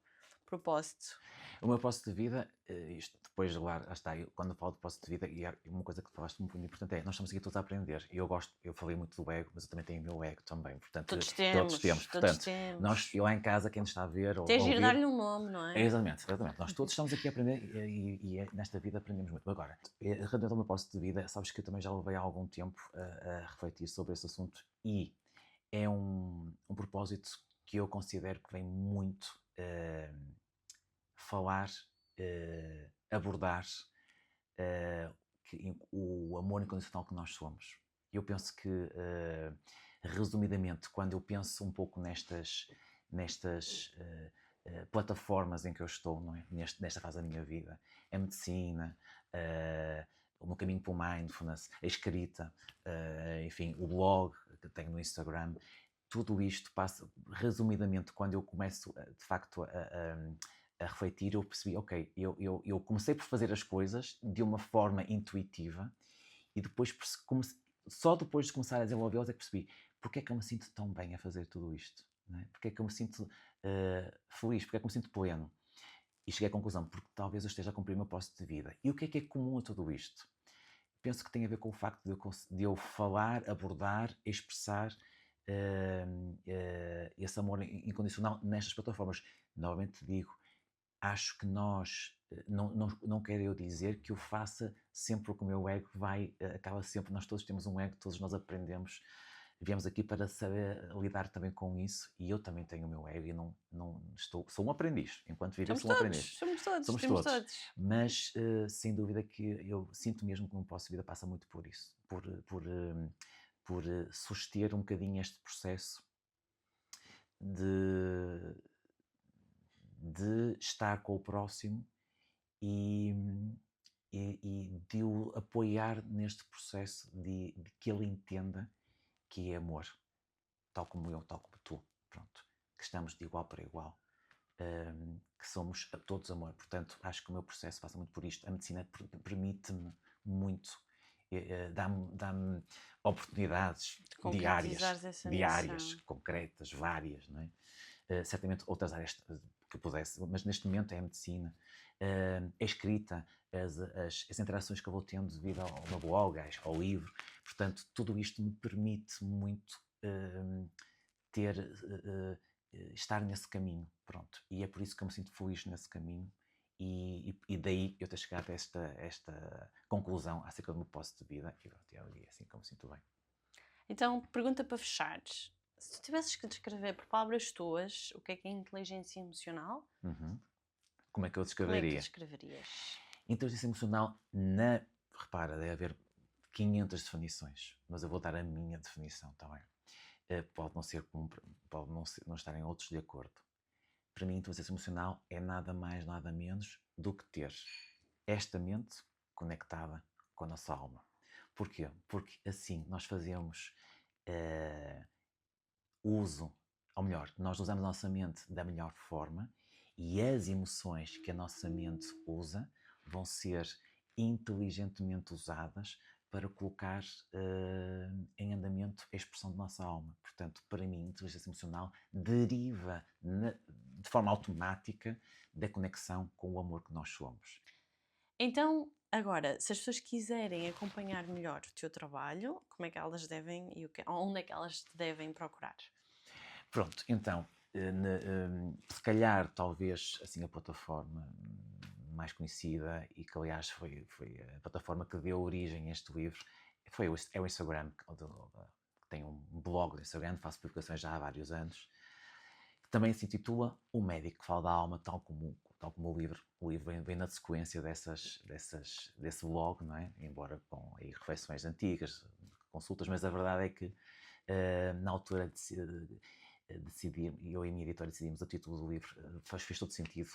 propósito? O meu propósito de vida, isto depois de lá está, quando eu falo de propósito de vida, e uma coisa que falaste muito importante é, nós estamos aqui todos a aprender, e eu falei muito do ego, mas eu também tenho o meu ego também, portanto, Todos temos, portanto, todos temos. nós, eu lá em casa, quem nos está a ver ou Até a giro ouvir, dar-lhe um nome, não é? exatamente, nós todos estamos aqui a aprender nesta vida aprendemos muito. Agora, relativamente ao meu propósito de vida, sabes que eu também já levei há algum tempo a refletir sobre esse assunto, e é um propósito que eu considero que vem muito falar, abordar o amor incondicional que nós somos. Eu penso que, resumidamente, quando eu penso um pouco nestas plataformas em que eu estou, não é? Nesta fase da minha vida, a medicina, o meu caminho para o mindfulness, a escrita, enfim, o blog que tenho no Instagram, tudo isto passa, resumidamente, quando eu começo, de facto, a refletir, eu percebi, ok, eu comecei por fazer as coisas de uma forma intuitiva e depois, só depois de começar a desenvolvê-las é que percebi porque é que eu me sinto tão bem a fazer tudo isto, não é? Porque é que eu me sinto feliz, porque é que eu me sinto pleno. E cheguei à conclusão, porque talvez eu esteja a cumprir o meu propósito de vida. E o que é comum a tudo isto? Penso que tem a ver com o facto de eu falar, abordar, expressar esse amor incondicional nestas plataformas. Novamente digo, acho que nós, não quero eu dizer que eu faça sempre o que o meu ego acaba sempre, nós todos temos um ego, todos nós aprendemos, viemos aqui para saber lidar também com isso, e eu também tenho o meu ego e sou um aprendiz, enquanto viver sou um aprendiz. Somos todos. Mas, sem dúvida que eu sinto mesmo que o meu propósito de vida passa muito por isso, por suster um bocadinho este processo de estar com o próximo e de o apoiar neste processo de que ele entenda que é amor, tal como eu, tal como tu, pronto, que estamos de igual para igual, que somos a todos amor. Portanto, acho que o meu processo passa muito por isto. A medicina permite-me muito, dá-me oportunidades diárias, concretas, várias, não é? Certamente outras áreas que pudesse, mas neste momento é a medicina, a escrita, as interações que eu vou tendo devido ao meu blog, ao livro. Portanto, tudo isto me permite muito estar nesse caminho, pronto. E é por isso que eu me sinto feliz nesse caminho e daí eu ter chegado a esta conclusão acerca do meu propósito de vida e pronto, é assim que eu me sinto bem. Então, pergunta para fechares. Se tu tivesses que descrever por palavras tuas o que é inteligência emocional, Como é que eu como é que tu descreveria? descreverias? Inteligência emocional, repara, deve haver 500 definições, mas eu vou dar a minha definição, está bem? Pode não ser pode não estarem outros de acordo. Para mim, inteligência emocional é nada mais, nada menos do que ter esta mente conectada com a nossa alma. Porquê? Porque assim nós fazemos uso, ou melhor, nós usamos a nossa mente da melhor forma e as emoções que a nossa mente usa vão ser inteligentemente usadas para colocar em andamento a expressão da nossa alma. Portanto, para mim, inteligência emocional deriva de forma automática da conexão com o amor que nós somos. Então, agora, se as pessoas quiserem acompanhar melhor o teu trabalho, como é que elas devem e onde é que elas te devem procurar? Pronto, então, se calhar, talvez, assim, a plataforma mais conhecida e que, aliás, foi a plataforma que deu origem a este livro, é o Instagram, que tem um blog no Instagram, faço publicações já há vários anos, que também se intitula O Médico que Fala da Alma, tal como o livro. O livro vem na sequência desse blog, não é? Embora com aí reflexões antigas, consultas, mas a verdade é que, na altura eu e a minha editora decidimos o título do livro, fez todo sentido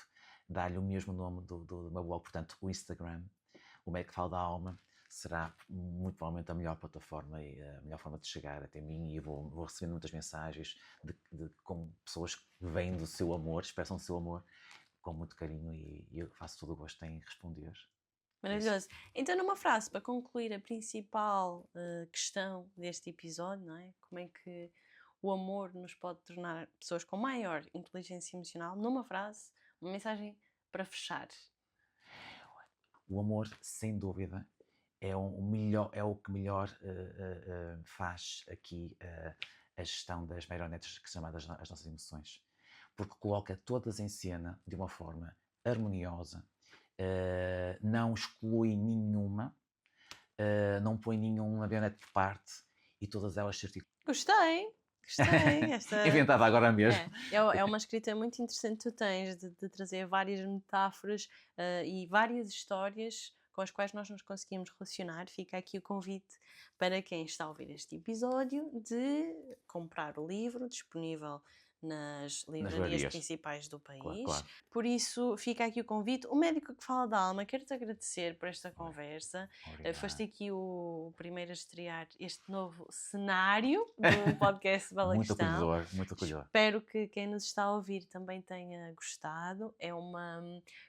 dar-lhe o mesmo nome do meu blog, portanto o Instagram, o Médico que Fala da Alma, será muito provavelmente a melhor plataforma e a melhor forma de chegar até mim, e vou recebendo muitas mensagens com pessoas que vêm do seu amor, expressam o seu amor com muito carinho, e eu faço todo o gosto em responder. Maravilhoso. Então, numa frase, para concluir a principal questão deste episódio, não é? Como é que o amor nos pode tornar pessoas com maior inteligência emocional? Numa frase, uma mensagem para fechar. O amor, sem dúvida, é o que melhor faz aqui a gestão das marionetes, que se chama as nossas emoções, porque coloca todas em cena de uma forma harmoniosa, não exclui nenhuma, não põe nenhuma marionete de parte, e todas elas se articulam. Gostei, gostei. Inventada agora mesmo. É uma escrita muito interessante que tu tens, de trazer várias metáforas e várias histórias com as quais nós nos conseguimos relacionar. Fica aqui o convite para quem está a ouvir este episódio de comprar o livro, disponível nas livrarias principais do país. Claro. Por isso, fica aqui o convite. O Médico que Fala da Alma, quero-te agradecer por esta conversa. Foste aqui o primeiro a estrear este novo cenário do podcast Bela Questão. Muito acolhedor. Espero que quem nos está a ouvir também tenha gostado. É uma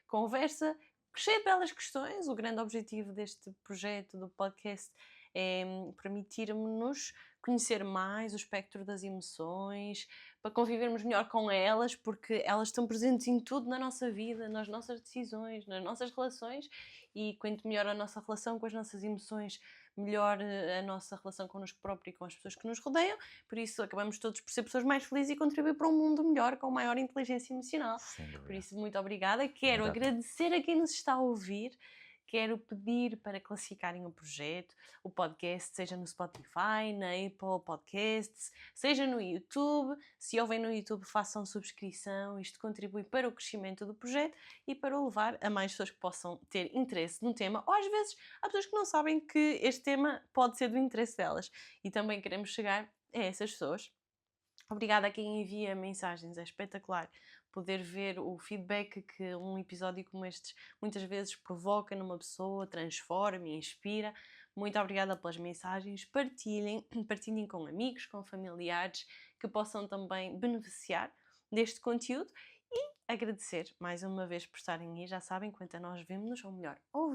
conversa cheia de belas questões. O grande objetivo deste projeto do podcast é permitir-nos conhecer mais o espectro das emoções, para convivermos melhor com elas, porque elas estão presentes em tudo na nossa vida, nas nossas decisões, nas nossas relações, e quanto melhor a nossa relação com as nossas emoções, melhor a nossa relação connosco próprio e com as pessoas que nos rodeiam. Por isso acabamos todos por ser pessoas mais felizes e contribuir para um mundo melhor, com maior inteligência emocional. Por isso, muito obrigada. Quero agradecer a quem nos está a ouvir. Quero pedir para classificarem o projeto, o podcast, seja no Spotify, na Apple Podcasts, seja no YouTube. Se ouvem no YouTube, façam subscrição. Isto contribui para o crescimento do projeto e para o levar a mais pessoas que possam ter interesse no tema. Ou às vezes há pessoas que não sabem que este tema pode ser do interesse delas. E também queremos chegar a essas pessoas. Obrigada a quem envia mensagens, é espetacular poder ver o feedback que um episódio como este muitas vezes provoca numa pessoa, transforma e inspira. Muito obrigada pelas mensagens, partilhem com amigos, com familiares que possam também beneficiar deste conteúdo, e agradecer mais uma vez por estarem aí. Já sabem, quanto a nós vemos-nos, ou melhor, ouvimos.